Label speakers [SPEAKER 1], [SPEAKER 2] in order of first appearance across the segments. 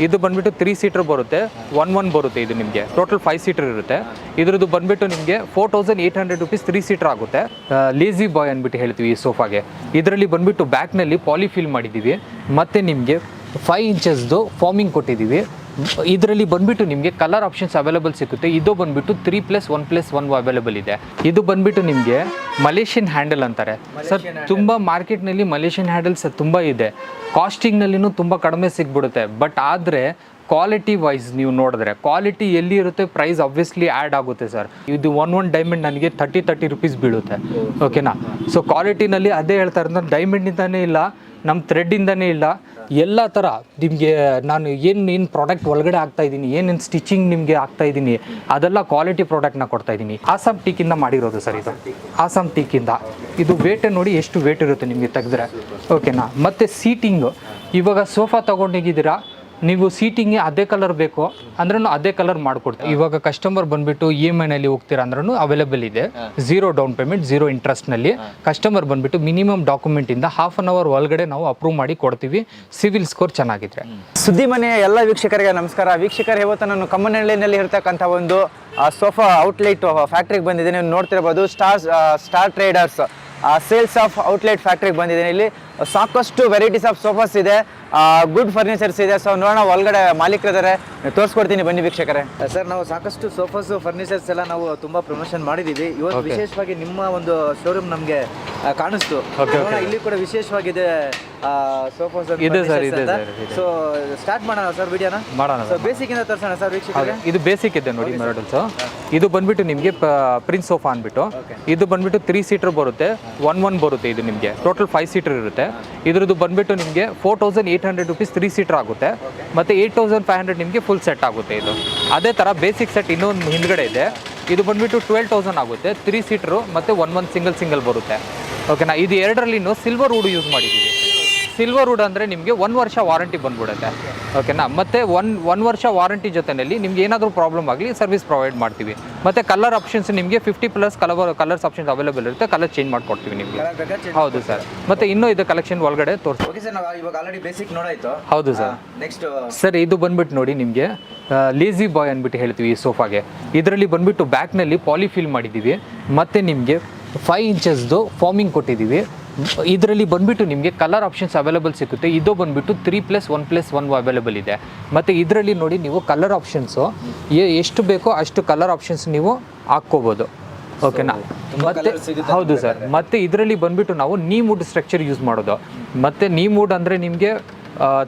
[SPEAKER 1] ಇದು ಬಂದ್ಬಿಟ್ಟು 3 ಸೀಟರ್ ಬರುತ್ತೆ, 1 ಬರುತ್ತೆ. ಇದು ನಿಮಗೆ ಟೋಟಲ್ 5 ಸೀಟರ್ ಇರುತ್ತೆ. ಇದ್ರದ್ದು ಬಂದ್ಬಿಟ್ಟು ನಿಮಗೆ 4800 ರುಪೀಸ್ 3 ಸೀಟರ್ ಆಗುತ್ತೆ. ಲೇಜಿ ಬಾಯ್ ಅಂದ್ಬಿಟ್ಟು ಹೇಳ್ತೀವಿ ಈ ಸೋಫಾಗೆ. ಇದರಲ್ಲಿ ಬಂದ್ಬಿಟ್ಟು ಬ್ಯಾಕ್ನಲ್ಲಿ ಪಾಲಿಫಿಲ್ ಮಾಡಿದ್ದೀವಿ, ಮತ್ತು ನಿಮಗೆ 5 ಇಂಚಸ್ದು ಫಾರ್ಮಿಂಗ್ ಕೊಟ್ಟಿದ್ದೀವಿ. ಇದರಲ್ಲಿ ಬಂದ್ಬಿಟ್ಟು ನಿಮಗೆ ಕಲರ್ ಆಪ್ಷನ್ಸ್ ಅವೈಲೇಬಲ್ ಸಿಗುತ್ತೆ. ಇದು ಬಂದ್ಬಿಟ್ಟು 3+1+1 ಅವೈಲೇಬಲ್ ಇದೆ. ಇದು ಬಂದ್ಬಿಟ್ಟು ನಿಮಗೆ ಮಲೇಷಿಯನ್ ಹ್ಯಾಂಡಲ್ ಅಂತಾರೆ ಸರ್. ತುಂಬ ಮಾರ್ಕೆಟ್ನಲ್ಲಿ ಮಲೇಷಿಯನ್ ಹ್ಯಾಂಡಲ್ಸ್ ತುಂಬ ಇದೆ, ಕಾಸ್ಟಿಂಗ್ನಲ್ಲಿನೂ ತುಂಬ ಕಡಿಮೆ ಸಿಗ್ಬಿಡುತ್ತೆ. ಬಟ್ ಆದರೆ ಕ್ವಾಲಿಟಿ ವೈಸ್ ನೀವು ನೋಡಿದ್ರೆ ಕ್ವಾಲಿಟಿ ಎಲ್ಲಿ ಇರುತ್ತೆ, ಪ್ರೈಸ್ ಆಬ್ವಿಯಸ್ಲಿ ಆ್ಯಡ್ ಆಗುತ್ತೆ ಸರ್. ಇದು ಒನ್ ಡೈಮಂಡ್ ನನಗೆ 30 ರುಪೀಸ್ ಬೀಳುತ್ತೆ, ಓಕೆನಾ. ಸೊ ಕ್ವಾಲಿಟಿನಲ್ಲಿ ಅದೇ ಹೇಳ್ತಾ ಇರೋದು, ಡೈಮಂಡಿಂದನೇ ಇಲ್ಲ, ನಮ್ಮ ಥ್ರೆಡ್ಡಿಂದನೇ ಇಲ್ಲ, ಎಲ್ಲ ಥರ ನಿಮಗೆ ನಾನು ಏನು ಪ್ರಾಡಕ್ಟ್ ಒಳಗಡೆ ಹಾಕ್ತಾಯಿದ್ದೀನಿ, ಏನೇನು ಸ್ಟಿಚಿಂಗ್ ನಿಮಗೆ ಹಾಕ್ತಾಯಿದ್ದೀನಿ, ಅದೆಲ್ಲ ಕ್ವಾಲಿಟಿ ಪ್ರಾಡಕ್ಟ್ನ ಕೊಡ್ತಾಯಿದ್ದೀನಿ. ಆಸಾಮ್ ಟೀಕಿಂದ ಮಾಡಿರೋದು ಸರ್ ಇದು. ಆಸಾಮ್ ಟೀಕಿಂದ ಇದು ವೇಟ್ ನೋಡಿ ಎಷ್ಟು ವೇಟ್ ಇರುತ್ತೆ ನಿಮಗೆ ತೆಗೆದ್ರೆ, ಓಕೆನಾ. ಮತ್ತು ಸೀಟಿಂಗು, ಇವಾಗ ಸೋಫಾ ತೊಗೊಂಡಿದ್ದೀರಾ ನೀವು, ಸೀಟಿಂಗ್ಗೆ ಅದೇ ಕಲರ್ ಬೇಕು ಅಂದ್ರೂ ಅದೇ ಕಲರ್ ಮಾಡಿಕೊಡ್ತೀವಿ. ಇವಾಗ ಕಸ್ಟಮರ್ ಬಂದುಬಿಟ್ಟು EMIನಲ್ಲಿ ಹೋಗ್ತೀರಾ ಅಂದ್ರೂ ಅವೈಲೇಬಲ್ ಇದೆ. 0 ಡೌನ್ ಪೇಮೆಂಟ್ 0 ಇಂಟ್ರೆಸ್ಟ್ನಲ್ಲಿ. ಕಸ್ಟಮರ್ ಬಂದುಬಿಟ್ಟು ಮಿನಿಮಮ್ ಡಾಕ್ಯುಮೆಂಟಿಂದ ½ ಅವರ್ ಒಳಗಡೆ ನಾವು ಅಪ್ರೂವ್ ಮಾಡಿ ಕೊಡ್ತೀವಿ, ಸಿವಿಲ್ ಸ್ಕೋರ್ ಚೆನ್ನಾಗಿದ್ರೆ.
[SPEAKER 2] ಸುದ್ದಿ ಮನೆಯ ಎಲ್ಲ ವೀಕ್ಷಕರಿಗೆ ನಮಸ್ಕಾರ. ವೀಕ್ಷಕರು, ಇವತ್ತು ನಾನು ಕಮ್ಮನಹಳ್ಳಿನಲ್ಲಿ ಇರ್ತಕ್ಕಂಥ ಒಂದು ಸೋಫಾ ಔಟ್ಲೆಟ್ ಫ್ಯಾಕ್ಟ್ರಿಗೆ ಬಂದಿದ್ದೇನೆ. ನೀವು ನೋಡ್ತಿರ್ಬೋದು, Star Traders sales of outlet ಫ್ಯಾಕ್ಟ್ರಿಗೆ ಬಂದಿದ್ದೇನೆ. ಇಲ್ಲಿ ಸಾಕಷ್ಟು ವೆರೈಟೀಸ್ ಆಫ್ ಸೋಫಾಸ್ ಇದೆ, ಗುಡ್ ಫರ್ನಿಚರ್ಸ್ ಇದೆ. ಸೊ ನೋಡೋಣ, ಒಳಗಡೆ ಮಾಲೀಕರಿದ್ದಾರೆ, ತೋರಿಸ್ಕೊಡ್ತೀನಿ ಬನ್ನಿ ವೀಕ್ಷಕರೇ. ಸರ್, ನಾವು ಸಾಕಷ್ಟು ಸೋಫಾಸ್ ಫರ್ನಿಚರ್ಸ್ ಎಲ್ಲ ನಾವು ತುಂಬಾ ಪ್ರಮೋಷನ್ ಮಾಡಿದ್ದೀವಿ. ಇವತ್ತು ವಿಶೇಷವಾಗಿ ನಿಮ್ಮ ಒಂದು ಶೋರೂಮ್ ನಮಗೆ ಕಾಣಿಸ್ತು. ಇಲ್ಲಿ ಕೂಡ ವಿಶೇಷವಾಗಿದೆ ಸೋಫಾಸ್ ಇದೆ ಸರ್. ಸೊ ಸ್ಟಾರ್ಟ್ ಮಾಡೋಣ ಸರ್ ವಿಡಿಯೋನ. ಮಾಡೋಣ. ಸೊ ಬೇಸಿಕ್ ಇಂದ ತೋರಿಸೋಣ ಸರ್ ವೀಕ್ಷಕರೇ.
[SPEAKER 1] ಇದು ಬೇಸಿಕ್ ಇದೆ ನೋಡಿ ಮಾಡೆಲ್ಸ್. ಇದು ಬಂದ್ಬಿಟ್ಟು ನಿಮಗೆ ಪ್ರಿನ್ಸ್ ಸೋಫಾ ಅಂದ್ಬಿಟ್ಟು, ಇದು ಬಂದ್ಬಿಟ್ಟು 3 ಸೀಟರ್ ಬರುತ್ತೆ, 1 ಬರುತ್ತೆ. ಇದು ನಿಮಗೆ ಟೋಟಲ್ 5 ಸೀಟರ್ ಇರುತ್ತೆ. ಇದ್ರದ್ದು ಬಂದ್ಬಿಟ್ಟು ನಿಮಗೆ 4800 ರುಪೀಸ್ 3 ಸೀಟರ್ ಆಗುತ್ತೆ, ಮತ್ತು 8500 ನಿಮಗೆ ಫುಲ್ ಸೆಟ್ ಆಗುತ್ತೆ. ಇದು ಅದೇ ಥರ ಬೇಸಿಕ್ ಸೆಟ್ ಇನ್ನೊಂದು ಹಿಂದ್ಗಡೆ ಇದೆ. ಇದು ಬಂದ್ಬಿಟ್ಟು 12000 ಆಗುತ್ತೆ, 3 ಸೀಟರು ಮತ್ತು 1 ಸಿಂಗಲ್ ಬರುತ್ತೆ, ಓಕೆನಾ. ಇದು ಎರಡರಲ್ಲಿನೂ ಸಿಲ್ವರ್ ವುಡ್ ಯೂಸ್ ಮಾಡಿದ್ದೀವಿ. ಸಿಲ್ವರ್ ವುಡ್ ಅಂದರೆ ನಿಮಗೆ 1 ವರ್ಷ ವಾರಂಟಿ ಬಂದ್ಬಿಡುತ್ತೆ, ಓಕೆನಾ. ಮತ್ತು ಒನ್ ವರ್ಷ ವಾರಂಟಿ ಜೊತೆಯಲ್ಲಿ ನಿಮ್ಗೆ ಏನಾದರೂ ಪ್ರಾಬ್ಲಮ್ ಆಗಲಿ ಸರ್ವಿಸ್ ಪ್ರೊವೈಡ್ ಮಾಡ್ತೀವಿ. ಮತ್ತು ಕಲರ್ ಆಪ್ಷನ್ಸ್ ನಿಮಗೆ 50+ ಕಲರ್ಸ್ ಆಪ್ಷನ್ಸ್ ಅವೈಲೇಬಲ್ ಇರುತ್ತೆ, ಕಲರ್ ಚೇಂಜ್ ಮಾಡಿಕೊಡ್ತೀವಿ ನಿಮಗೆ. ಹೌದು ಸರ್. ಮತ್ತು ಇನ್ನೂ ಇದು ಕಲೆಕ್ಷನ್ ಒಳಗಡೆ ತೋರಿಸಿ.
[SPEAKER 2] ಓಕೆ ಸರ್, ನಾವು ಇವಾಗ ಆಲ್ರೆಡಿ ಬೇಸಿಕ್ ನೋಡಾಯ್ತು.
[SPEAKER 1] ಹೌದು ಸರ್.
[SPEAKER 2] ನೆಕ್ಸ್ಟ್
[SPEAKER 1] ಸರ್, ಇದು ಬಂದ್ಬಿಟ್ಟು ನೋಡಿ ನಿಮಗೆ ಲೇಜಿ ಬಾಯ್ ಅಂದ್ಬಿಟ್ಟು ಹೇಳ್ತೀವಿ ಈ ಸೋಫಾಗೆ. ಇದರಲ್ಲಿ ಬಂದ್ಬಿಟ್ಟು ಬ್ಯಾಕ್ನಲ್ಲಿ ಪಾಲಿಫಿಲ್ ಮಾಡಿದ್ದೀವಿ, ಮತ್ತು ನಿಮಗೆ 5 ಇಂಚಸ್ದು ಫಾರ್ಮಿಂಗ್ ಕೊಟ್ಟಿದ್ದೀವಿ. ಇದರಲ್ಲಿ ಬಂದ್ಬಿಟ್ಟು ನಿಮಗೆ ಕಲರ್ ಆಪ್ಷನ್ಸ್ ಅವೈಲೇಬಲ್ ಸಿಗುತ್ತೆ. ಇದು ಬಂದ್ಬಿಟ್ಟು 3+1+1 ಅವೈಲೇಬಲ್ ಇದೆ. ಮತ್ತು ಇದರಲ್ಲಿ ನೋಡಿ ನೀವು ಕಲರ್ ಆಪ್ಷನ್ಸು ಎಷ್ಟು ಬೇಕೋ ಅಷ್ಟು ಕಲರ್ ಆಪ್ಷನ್ಸ್ ನೀವು ಹಾಕ್ಕೋಬೋದು, ಓಕೆನಾ. ಮತ್ತು ಹೌದು ಸರ್. ಮತ್ತು ಇದರಲ್ಲಿ ಬಂದ್ಬಿಟ್ಟು ನಾವು ನೀ ವುಡ್ ಸ್ಟ್ರಕ್ಚರ್ ಯೂಸ್ ಮಾಡೋದು. ಮತ್ತು ನೀ ವುಡ್ ಅಂದರೆ ನಿಮಗೆ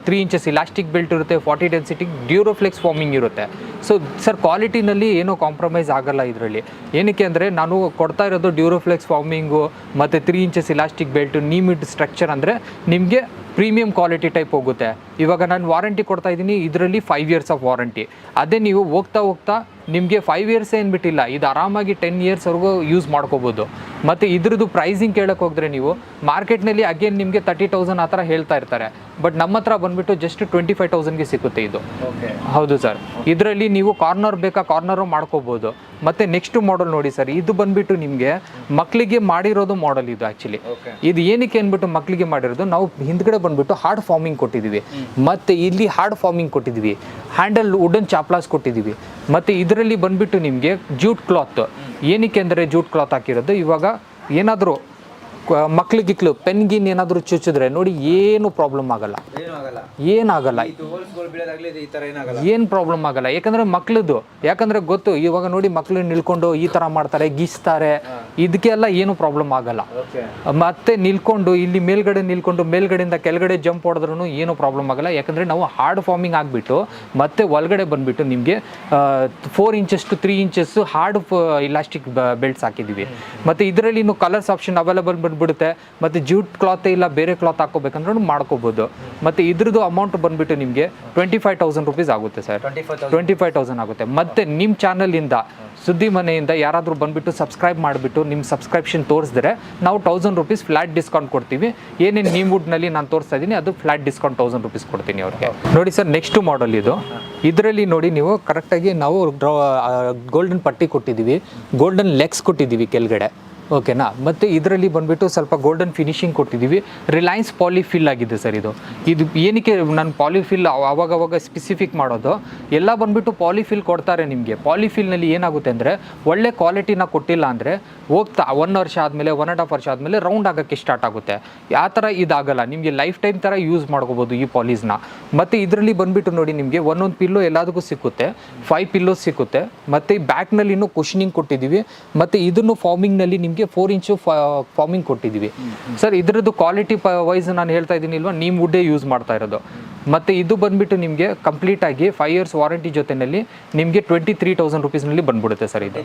[SPEAKER 1] 3 ಇಂಚಸ್ ಇಲಾಸ್ಟಿಕ್ ಬೆಲ್ಟ್ ಇರುತ್ತೆ, 40 ಡೆನ್ಸಿಟಿ ಡ್ಯೂರೋಫ್ಲೆಕ್ಸ್ ಫಾರ್ಮಿಂಗ್ ಇರುತ್ತೆ. ಸೊ ಸರ್, ಕ್ವಾಲಿಟಿನಲ್ಲಿ ಏನೂ ಕಾಂಪ್ರಮೈಸ್ ಆಗಲ್ಲ ಇದರಲ್ಲಿ. ಏನಕ್ಕೆ ಅಂದರೆ ನಾನು ಕೊಡ್ತಾ ಇರೋದು ಡ್ಯೂರೋಫ್ಲೆಕ್ಸ್ ಫಾರ್ಮಿಂಗು ಮತ್ತು 3 ಇಂಚಸ್ ಇಲಾಸ್ಟಿಕ್ ಬೆಲ್ಟು, ನೀ ವುಡ್ ಸ್ಟ್ರಕ್ಚರ್ ಅಂದರೆ ನಿಮಗೆ ಪ್ರೀಮಿಯಂ ಕ್ವಾಲಿಟಿ ಟೈಪ್ ಹೋಗುತ್ತೆ. ಇವಾಗ ನಾನು ವಾರಂಟಿ ಕೊಡ್ತಾ ಇದ್ದೀನಿ, ಇದರಲ್ಲಿ 5 ಇಯರ್ಸ್ ಆಫ್ ವಾರಂಟಿ. ಅದೇ ನೀವು ಹೋಗ್ತಾ ನಿಮಗೆ 5 ಇಯರ್ಸ್ ಏನು ಬಿಟ್ಟಿಲ್ಲ, ಇದು ಆರಾಮಾಗಿ 10 ಇಯರ್ಸ್ವರೆಗೂ ಯೂಸ್ ಮಾಡ್ಕೋಬೋದು. ಮತ್ತು ಇದ್ರದ್ದು ಪ್ರೈಸಿಂಗ್ ಕೇಳೋಕೆ ಹೋದರೆ ನೀವು ಮಾರ್ಕೆಟ್ನಲ್ಲಿ ಅಗೇನ್ ನಿಮಗೆ 30,000 ಆ ಥರ ಹೇಳ್ತಾ ಇರ್ತಾರೆ. ಬಟ್ ನಮ್ಮ ಹತ್ರ ಬಂದುಬಿಟ್ಟು ಜಸ್ಟ್ 25,000ಗೆ ಸಿಗುತ್ತೆ ಇದು. ಹೌದು ಸರ್. ಇದರಲ್ಲಿ ನೀವು ಕಾರ್ನರ್ ಬೇಕಾ ಕಾರ್ನರು ಮಾಡ್ಕೋಬೋದು. ಮತ್ತು ನೆಕ್ಸ್ಟ್ ಮಾಡೆಲ್ ನೋಡಿ ಸರ್, ಇದು ಬಂದುಬಿಟ್ಟು ನಿಮಗೆ ಮಕ್ಕಳಿಗೆ ಮಾಡಿರೋದು ಮಾಡೆಲ್ ಇದು. ಆ್ಯಕ್ಚುಲಿ ಇದು ಏನಕ್ಕೆ ಅಂದ್ಬಿಟ್ಟು ಮಕ್ಕಳಿಗೆ ಮಾಡಿರೋದು, ನಾವು ಹಿಂದ್ಗಡೆ ಬಂದುಬಿಟ್ಟು ಹಾರ್ಡ್ ಫಾರ್ಮಿಂಗ್ ಕೊಟ್ಟಿದ್ದೀವಿ, ಮತ್ತು ಇಲ್ಲಿ ಹಾರ್ಡ್ ಫಾರ್ಮಿಂಗ್ ಕೊಟ್ಟಿದ್ದೀವಿ, ಹ್ಯಾಂಡಲ್ ವುಡನ್ ಚಾಪ್ಲಾಸ್ ಕೊಟ್ಟಿದ್ದೀವಿ. ಮತ್ತು ಇದರಲ್ಲಿ ಬಂದುಬಿಟ್ಟು ನಿಮಗೆ ಜೂಟ್ ಕ್ಲಾತ್. ಏನಕ್ಕೆ ಅಂದರೆ ಜೂಟ್ ಕ್ಲಾತ್ ಹಾಕಿರೋದು, ಇವಾಗ ಏನಾದರೂ ಮಕ್ಳಿಗಿಕ್ಲು ಪೆನ್ಗಿನ್ ಏನಾದರೂ ಚುಚ್ಚಿದ್ರೆ ನೋಡಿ ಏನು ಪ್ರಾಬ್ಲಮ್ ಆಗಲ್ಲ, ಏನಾಗಲ್ಲ, ಏನು ಪ್ರಾಬ್ಲಮ್ ಆಗಲ್ಲ. ಯಾಕಂದರೆ ಮಕ್ಳದ್ದು, ಯಾಕಂದರೆ ಗೊತ್ತು, ಇವಾಗ ನೋಡಿ ಮಕ್ಳು ನಿಲ್ಕೊಂಡು ಈ ಥರ ಮಾಡ್ತಾರೆ, ಗೀಸ್ತಾರೆ, ಇದಕ್ಕೆಲ್ಲ ಏನು ಪ್ರಾಬ್ಲಮ್ ಆಗಲ್ಲ. ಮತ್ತೆ ನಿಲ್ಕೊಂಡು ಇಲ್ಲಿ ಮೇಲ್ಗಡೆಯಿಂದ ಕೆಳಗಡೆ ಜಂಪ್ ಹೊಡೆದ್ರೂ ಏನು ಪ್ರಾಬ್ಲಮ್ ಆಗಲ್ಲ. ಯಾಕಂದರೆ ನಾವು ಹಾರ್ಡ್ ಫಾರ್ಮಿಂಗ್ ಆಗಿಬಿಟ್ಟು ಮತ್ತೆ ಒಳಗಡೆ ಬಂದುಬಿಟ್ಟು ನಿಮಗೆ 4 inches to 3 inches hard elastic belts ಹಾಕಿದ್ದೀವಿ. ಮತ್ತು ಇದರಲ್ಲಿ ಇನ್ನು ಕಲರ್ಸ್ ಆಪ್ಷನ್ ಅವೈಲೇಬಲ್ ಬಿಡುತ್ತೆ. ಮತ್ತು ಜೂಟ್ ಕ್ಲಾತ್ ಇಲ್ಲ ಬೇರೆ ಕ್ಲಾತ್ ಹಾಕೋಬೇಕಂದ್ರೂ ಮಾಡ್ಕೋಬೋದು. ಮತ್ತು ಇದ್ರದ್ದು ಅಮೌಂಟ್ ಬಂದುಬಿಟ್ಟು ನಿಮಗೆ 25,000 ರುಪೀಸ್ ಆಗುತ್ತೆ ಸರ್. 25,000 ಆಗುತ್ತೆ. ಮತ್ತು ನಿಮ್ಮ ಚಾನಲಿಂದ, ಸುದ್ದಿ ಮನೆಯಿಂದ ಯಾರಾದರೂ ಬಂದುಬಿಟ್ಟು ಸಬ್ಸ್ಕ್ರೈಬ್ ಮಾಡಿಬಿಟ್ಟು ನಿಮ್ಮ ಸಬ್ಸ್ಕ್ರಿಪ್ಷನ್ ತೋರಿಸಿದ್ರೆ ನಾವು 1000 ರುಪೀಸ್ ಫ್ಲಾಟ್ ಡಿಸ್ಕೌಂಟ್ ಕೊಡ್ತೀವಿ. ಏನೇನು ನೀ ವುಡ್ನಲ್ಲಿ ನಾನು ತೋರಿಸ್ತಾ ಇದ್ದೀನಿ ಅದು ಫ್ಲಾಟ್ ಡಿಸ್ಕೌಂಟ್ 1000 ರುಪೀಸ್ ಕೊಡ್ತೀನಿ ಅವ್ರಿಗೆ. ನೋಡಿ ಸರ್, ನೆಕ್ಸ್ಟ್ ಮಾಡೆಲ್ ಇದು. ಇದರಲ್ಲಿ ನೋಡಿ ನೀವು ಕರೆಕ್ಟಾಗಿ ನಾವು ಗೋಲ್ಡನ್ ಪಟ್ಟಿ ಕೊಟ್ಟಿದ್ದೀವಿ, ಗೋಲ್ಡನ್ ಲೆಗ್ಸ್ ಕೊಟ್ಟಿದ್ದೀವಿ ಕೆಳಗಡೆ. ಓಕೆನಾ. ಮತ್ತು ಇದರಲ್ಲಿ ಬಂದುಬಿಟ್ಟು ಸ್ವಲ್ಪ ಗೋಲ್ಡನ್ ಫಿನಿಶಿಂಗ್ ಕೊಟ್ಟಿದ್ದೀವಿ. ರಿಲಯನ್ಸ್ ಪಾಲಿಫಿಲ್ ಆಗಿದೆ ಸರ್ ಇದು. ಇದು ಏನಕ್ಕೆ ನಾನು ಪಾಲಿಫಿಲ್ ಅವಾಗವಾಗ ಸ್ಪೆಸಿಫಿಕ್ ಮಾಡೋದು, ಎಲ್ಲ ಬಂದುಬಿಟ್ಟು ಪಾಲಿಫಿಲ್ ಕೊಡ್ತಾರೆ ನಿಮಗೆ. ಪಾಲಿಫಿಲ್ನಲ್ಲಿ ಏನಾಗುತ್ತೆ ಅಂದರೆ ಒಳ್ಳೆ ಕ್ವಾಲಿಟಿನ ಕೊಟ್ಟಿಲ್ಲ ಅಂದರೆ ಹೋಗ್ತಾ 1 ವರ್ಷ ಆದಮೇಲೆ 1.5 ವರ್ಷ ಆದಮೇಲೆ ರೌಂಡ್ ಆಗೋಕ್ಕೆ ಸ್ಟಾರ್ಟ್ ಆಗುತ್ತೆ. ಆ ಥರ ಇದಾಗಲ್ಲ, ನಿಮಗೆ ಲೈಫ್ ಟೈಮ್ ಥರ ಯೂಸ್ ಮಾಡ್ಕೋಬೋದು ಈ ಪಾಲಿಸ್ನ. ಮತ್ತು ಇದರಲ್ಲಿ ಬಂದುಬಿಟ್ಟು ನೋಡಿ ನಿಮಗೆ ಒಂದೊಂದು ಪಿಲ್ಲೋ ಎಲ್ಲದಕ್ಕೂ ಸಿಕ್ಕುತ್ತೆ, 5 ಪಿಲ್ಲೋಸ್ ಸಿಕ್ಕುತ್ತೆ. ಮತ್ತು ಬ್ಯಾಕ್ನಲ್ಲಿ ಇನ್ನೂ ಕುಷನಿಂಗ್ ಕೊಟ್ಟಿದ್ದೀವಿ. ಮತ್ತು ಇದನ್ನು ಫಾರ್ಮಿಂಗ್ನಲ್ಲಿ ನಿಮಗೆ 4 ಇಂಚು ಫಾರ್ಮಿಂಗ್ ಕೊಟ್ಟಿದ್ದೀವಿ ಸರ್. ಇದರದ್ದು ಕ್ವಾಲಿಟಿ ವೈಸ್ ನಾನು ಹೇಳ್ತಾ ಇದ್ದೀನಿ ಇಲ್ವಾ, ನೀಮ್ ವುಡ್ಡೇ ಯೂಸ್ ಮಾಡ್ತಾ ಇರೋದು. ಮತ್ತು ಇದು ಬಂದುಬಿಟ್ಟು ನಿಮಗೆ ಕಂಪ್ಲೀಟಾಗಿ 5 ಇಯರ್ಸ್ ವಾರಂಟಿ ಜೊತೆಯಲ್ಲಿ ನಿಮಗೆ 23,000 ರುಪೀಸ್ನಲ್ಲಿ ಬಂದ್ಬಿಡುತ್ತೆ ಸರ್ ಇದು.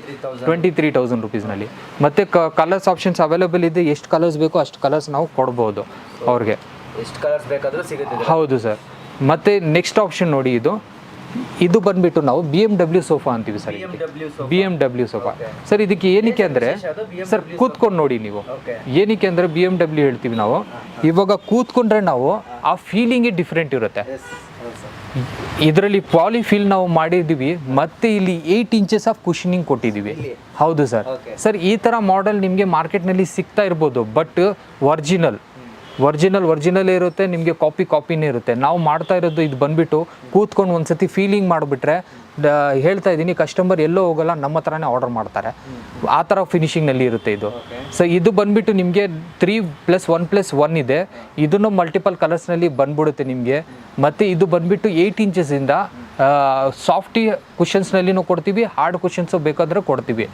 [SPEAKER 1] 23,000 ರುಪೀಸ್ನಲ್ಲಿ. ಮತ್ತು ಕಲರ್ಸ್ ಆಪ್ಷನ್ಸ್ ಅವೈಲೇಬಲ್ ಇದೆ. ಎಷ್ಟು ಕಲರ್ಸ್ ಬೇಕೋ ಅಷ್ಟು ಕಲರ್ಸ್ ನಾವು ಕೊಡ್ಬೋದು ಅವ್ರಿಗೆ,
[SPEAKER 2] ಎಷ್ಟು ಕಲರ್ಸ್ ಬೇಕಾದರೂ ಸಿಗುತ್ತೆ.
[SPEAKER 1] ಹೌದು ಸರ್. ಮತ್ತು ನೆಕ್ಸ್ಟ್ ಆಪ್ಷನ್ ನೋಡಿ, ಇದು ಬಂದ್ಬಿಟ್ಟು ನಾವು BMW ಸೋಫಾ ಅಂತೀವಿ ಸರ್. BMW sofa sir. ಇದಕ್ಕೆ ಏನಕ್ಕೆ ಅಂದರೆ ಸರ್ ಕೂತ್ಕೊಂಡು ನೋಡಿ ನೀವು, ಏನಕ್ಕೆ ಅಂದರೆ BMW ಹೇಳ್ತೀವಿ ನಾವು. ಇವಾಗ ಕೂತ್ಕೊಂಡ್ರೆ ನಾವು ಆ ಫೀಲಿಂಗೇ ಡಿಫ್ರೆಂಟ್ ಇರುತ್ತೆ. ಇದರಲ್ಲಿ ಪಾಲಿಫಿಲ್ ನಾವು ಮಾಡಿದ್ದೀವಿ. ಮತ್ತು ಇಲ್ಲಿ 8 ಇಂಚಸ್ ಆಫ್ ಕುಷನಿಂಗ್ ಕೊಟ್ಟಿದ್ದೀವಿ. ಹೌದು ಸರ್. ಸರ್ ಈ ಥರ ಮಾಡೆಲ್ ನಿಮಗೆ ಮಾರ್ಕೆಟ್ನಲ್ಲಿ ಸಿಗ್ತಾ ಇರ್ಬೋದು, ಬಟ್ ಒರಿಜಿನಲ್ಲೇ ಇರುತ್ತೆ, ನಿಮಗೆ ಕಾಪಿನೇ ಇರುತ್ತೆ. ನಾವು ಮಾಡ್ತಾ ಇರೋದು ಇದು ಬಂದುಬಿಟ್ಟು ಕೂತ್ಕೊಂಡು ಒಂದ್ಸತಿ ಫೀಲಿಂಗ್ ಮಾಡಿಬಿಟ್ರೆ, ಹೇಳ್ತಾ ಇದ್ದೀನಿ, ಕಸ್ಟಮರ್ ಎಲ್ಲೋ ಹೋಗಲ್ಲ, ನಮ್ಮ ಹತ್ರನೇ ಆರ್ಡರ್ ಮಾಡ್ತಾರೆ. ಆ ಥರ ಫಿನಿಶಿಂಗ್ನಲ್ಲಿ ಇರುತ್ತೆ ಇದು. ಸೊ ಇದು ಬಂದುಬಿಟ್ಟು ನಿಮಗೆ 3+1+1 ಇದೆ. ಇದನ್ನು ಮಲ್ಟಿಪಲ್ ಕಲರ್ಸ್ನಲ್ಲಿ ಬಂದ್ಬಿಡುತ್ತೆ ನಿಮಗೆ. ಮತ್ತು ಇದು ಬಂದುಬಿಟ್ಟು 8 ಇಂಚಸ್ಸಿಂದ ಸಾಫ್ಟಿ ಕುಷನ್ಸ್ನಲ್ಲಿನೂ ಕೊಡ್ತೀವಿ, ಹಾರ್ಡ್ ಕುಷನ್ಸು ಬೇಕಾದರೆ ಕೊಡ್ತೀವಿ.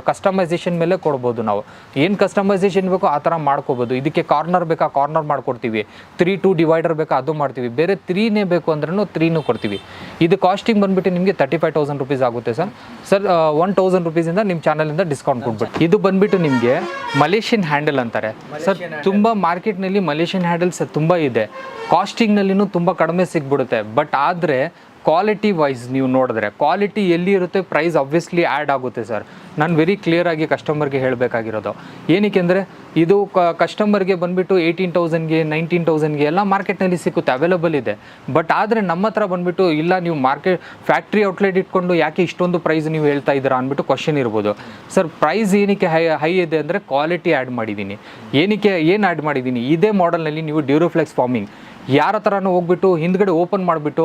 [SPEAKER 1] ಕಸ್ಟಮೈಸೇಷನ್ ಮೇಲೆ ಕೊಡ್ಬೋದು. ನಾವು ಏನು ಕಸ್ಟಮೈಸೇಷನ್ ಬೇಕೋ ಆ ಥರ ಮಾಡ್ಕೋಬೋದು. ಇದಕ್ಕೆ ಕಾರ್ನರ್ ಬೇಕಾ ಕಾರ್ನರ್ ಮಾಡ್ಕೊಡ್ತೀವಿ, 3-2 ಡಿವೈಡರ್ ಬೇಕಾ ಅದು ಮಾಡ್ತೀವಿ, ಬೇರೆ 3ನೇ ಬೇಕು ಅಂದ್ರೂ 3ನೂ ಕೊಡ್ತೀವಿ. ಇದು ಕಾಸ್ಟಿಂಗ್ ಬಂದುಬಿಟ್ಟು ನಿಮಗೆ 35,000 ರುಪೀಸ್ ಆಗುತ್ತೆ ಸರ್. 1,000 ರುಪೀಸಿಂದ ನಿಮ್ಮ ಚಾನಲಿಂದ ಡಿಸ್ಕೌಂಟ್ ಕೊಟ್ಬಿಟ್ಟು. ಇದು ಬಂದುಬಿಟ್ಟು ನಿಮಗೆ ಮಲೇಷಿಯನ್ ಹ್ಯಾಂಡಲ್ ಅಂತಾರೆ ಸರ್. ತುಂಬ ಮಾರ್ಕೆಟ್ನಲ್ಲಿ ಮಲೇಷಿಯನ್ ಹ್ಯಾಂಡಲ್ಸ್ ತುಂಬ ಇದೆ, ಕಾಸ್ಟಿಂಗ್ನಲ್ಲಿನೂ ತುಂಬ ಕಡಿಮೆ ಸಿಗ್ಬಿಡುತ್ತೆ. ಬಟ್ ಆದರೆ ಕ್ವಾಲಿಟಿ ವೈಸ್ ನೀವು ನೋಡಿದ್ರೆ ಕ್ವಾಲಿಟಿ ಎಲ್ಲಿ ಇರುತ್ತೆ, ಪ್ರೈಸ್ ಆಬ್ವಿಯಸ್ಲಿ ಆ್ಯಡ್ ಆಗುತ್ತೆ ಸರ್. ನಾನು ವೆರಿ ಕ್ಲಿಯರಾಗಿ ಕಸ್ಟಮರ್ಗೆ ಹೇಳಬೇಕಾಗಿರೋದು ಏನಕ್ಕೆ ಅಂದರೆ, ಇದು ಕಸ್ಟಮರ್ಗೆ ಬಂದುಬಿಟ್ಟು 18,000ಗೆ 19,000ಗೆ ಎಲ್ಲ ಮಾರ್ಕೆಟ್ನಲ್ಲಿ ಸಿಕ್ಕುತ್ತೆ, ಅವೈಲೇಬಲ್ ಇದೆ. ಬಟ್ ಆದರೆ ನಮ್ಮ ಹತ್ರ ಬಂದುಬಿಟ್ಟು ಇಲ್ಲ, ನೀವು ಫ್ಯಾಕ್ಟ್ರಿ ಔಟ್ಲೆಟ್ ಇಟ್ಕೊಂಡು ಯಾಕೆ ಇಷ್ಟೊಂದು ಪ್ರೈಸ್ ನೀವು ಹೇಳ್ತಾ ಇದ್ದೀರಾ ಅಂದ್ಬಿಟ್ಟು ಕ್ವಶನ್ ಇರ್ಬೋದು ಸರ್. ಪ್ರೈಸ್ ಏನಕ್ಕೆ ಹೈ ಇದೆ ಅಂದರೆ ಕ್ವಾಲಿಟಿ ಆ್ಯಡ್ ಮಾಡಿದ್ದೀನಿ. ಏನು ಆ್ಯಡ್ ಮಾಡಿದ್ದೀನಿ, ಇದೇ ಮಾಡೆಲ್ನಲ್ಲಿ ನೀವು ಡ್ಯೂರೋಫ್ಲೆಕ್ಸ್ ಫಾರ್ಮಿಂಗ್ ಯಾರ ಥರನೂ ಹೋಗ್ಬಿಟ್ಟು ಹಿಂದ್ಗಡೆ ಓಪನ್ ಮಾಡಿಬಿಟ್ಟು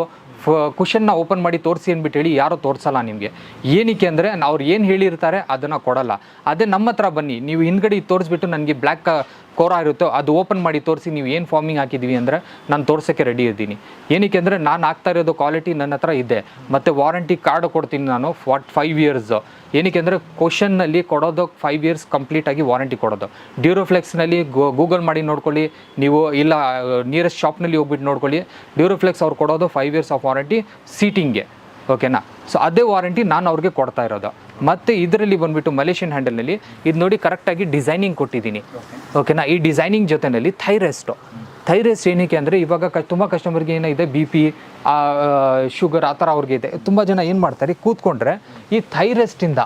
[SPEAKER 1] ಕುಷನ್ನ ಓಪನ್ ಮಾಡಿ ತೋರಿಸಿ ಅಂದ್ಬಿಟ್ಟು ಹೇಳಿ ಯಾರೂ ತೋರಿಸಲ್ಲ ನಿಮಗೆ. ಏನಕ್ಕೆ ಅಂದರೆ ಅವ್ರು ಏನು ಹೇಳಿರ್ತಾರೆ ಅದನ್ನು ಕೊಡಲ್ಲ. ಅದೇ ನಮ್ಮ ಹತ್ರ ಬನ್ನಿ, ನೀವು ಹಿಂದ್ಗಡೆ ತೋರಿಸ್ಬಿಟ್ಟು ನನಗೆ ಬ್ಲ್ಯಾಕ್ ಕೋರ ಇರುತ್ತೋ ಅದು ಓಪನ್ ಮಾಡಿ ತೋರಿಸಿ, ನೀವು ಏನು ಫಾರ್ಮಿಂಗ್ ಹಾಕಿದ್ದೀವಿ ಅಂದರೆ ನಾನು ತೋರ್ಸೋಕ್ಕೆ ರೆಡಿ ಇದ್ದೀನಿ. ಏನಕ್ಕೆ ಅಂದರೆ ನಾನು ಹಾಕ್ತಾ ಇರೋದು ಕ್ವಾಲಿಟಿ ನನ್ನ ಹತ್ರ ಇದೆ. ಮತ್ತು ವಾರಂಟಿ ಕಾರ್ಡ್ ಕೊಡ್ತೀನಿ ನಾನು 5 ಇಯರ್ಸ್. ಏನಕ್ಕೆ ಅಂದರೆ ಕ್ವಶನ್ನಲ್ಲಿ ಕೊಡೋದು 5 ಇಯರ್ಸ್ ಕಂಪ್ಲೀಟಾಗಿ ವಾರಂಟಿ ಕೊಡೋದು. ಡ್ಯೂರೋಫ್ಲೆಕ್ಸ್ನಲ್ಲಿ ಗೂಗಲ್ ಮಾಡಿ ನೋಡ್ಕೊಳ್ಳಿ ನೀವು, ಇಲ್ಲ ನಿಯರೆಸ್ಟ್ ಶಾಪ್ನಲ್ಲಿ ಹೋಗ್ಬಿಟ್ಟು ನೋಡ್ಕೊಳ್ಳಿ. ಡ್ಯೂರೋಫ್ಲೆಕ್ಸ್ ಅವ್ರು ಕೊಡೋದು 5 ಇಯರ್ಸ್ ಆಫ್ ವಾರಂಟಿ ಸೀಟಿಂಗ್ಗೆ, ಓಕೆನಾ. ಸೊ ಅದೇ ವಾರಂಟಿ ನಾನು ಅವ್ರಿಗೆ ಕೊಡ್ತಾ ಇರೋದು. ಮತ್ತು ಇದರಲ್ಲಿ ಬಂದುಬಿಟ್ಟು ಮಲೇಷಿಯನ್ ಹ್ಯಾಂಡಲ್ನಲ್ಲಿ ಇದು ನೋಡಿ ಕರೆಕ್ಟಾಗಿ ಡಿಸೈನಿಂಗ್ ಕೊಟ್ಟಿದ್ದೀನಿ, ಓಕೆನಾ. ಈ ಡಿಸೈನಿಂಗ್ ಜೊತೆಯಲ್ಲಿ ಥೈರೆಸ್ಟ್ ಏನಕ್ಕೆ ಅಂದರೆ, ಇವಾಗ ತುಂಬ ಕಸ್ಟಮರ್ಗೆ ಏನಿದೆ BP ಶುಗರ್ ಆ ಥರ ಅವ್ರಿಗೆ ಇದೆ. ತುಂಬ ಜನ ಏನು ಮಾಡ್ತಾರೆ, ಕೂತ್ಕೊಂಡ್ರೆ ಈ ಥೈರೆಸ್ಟಿಂದ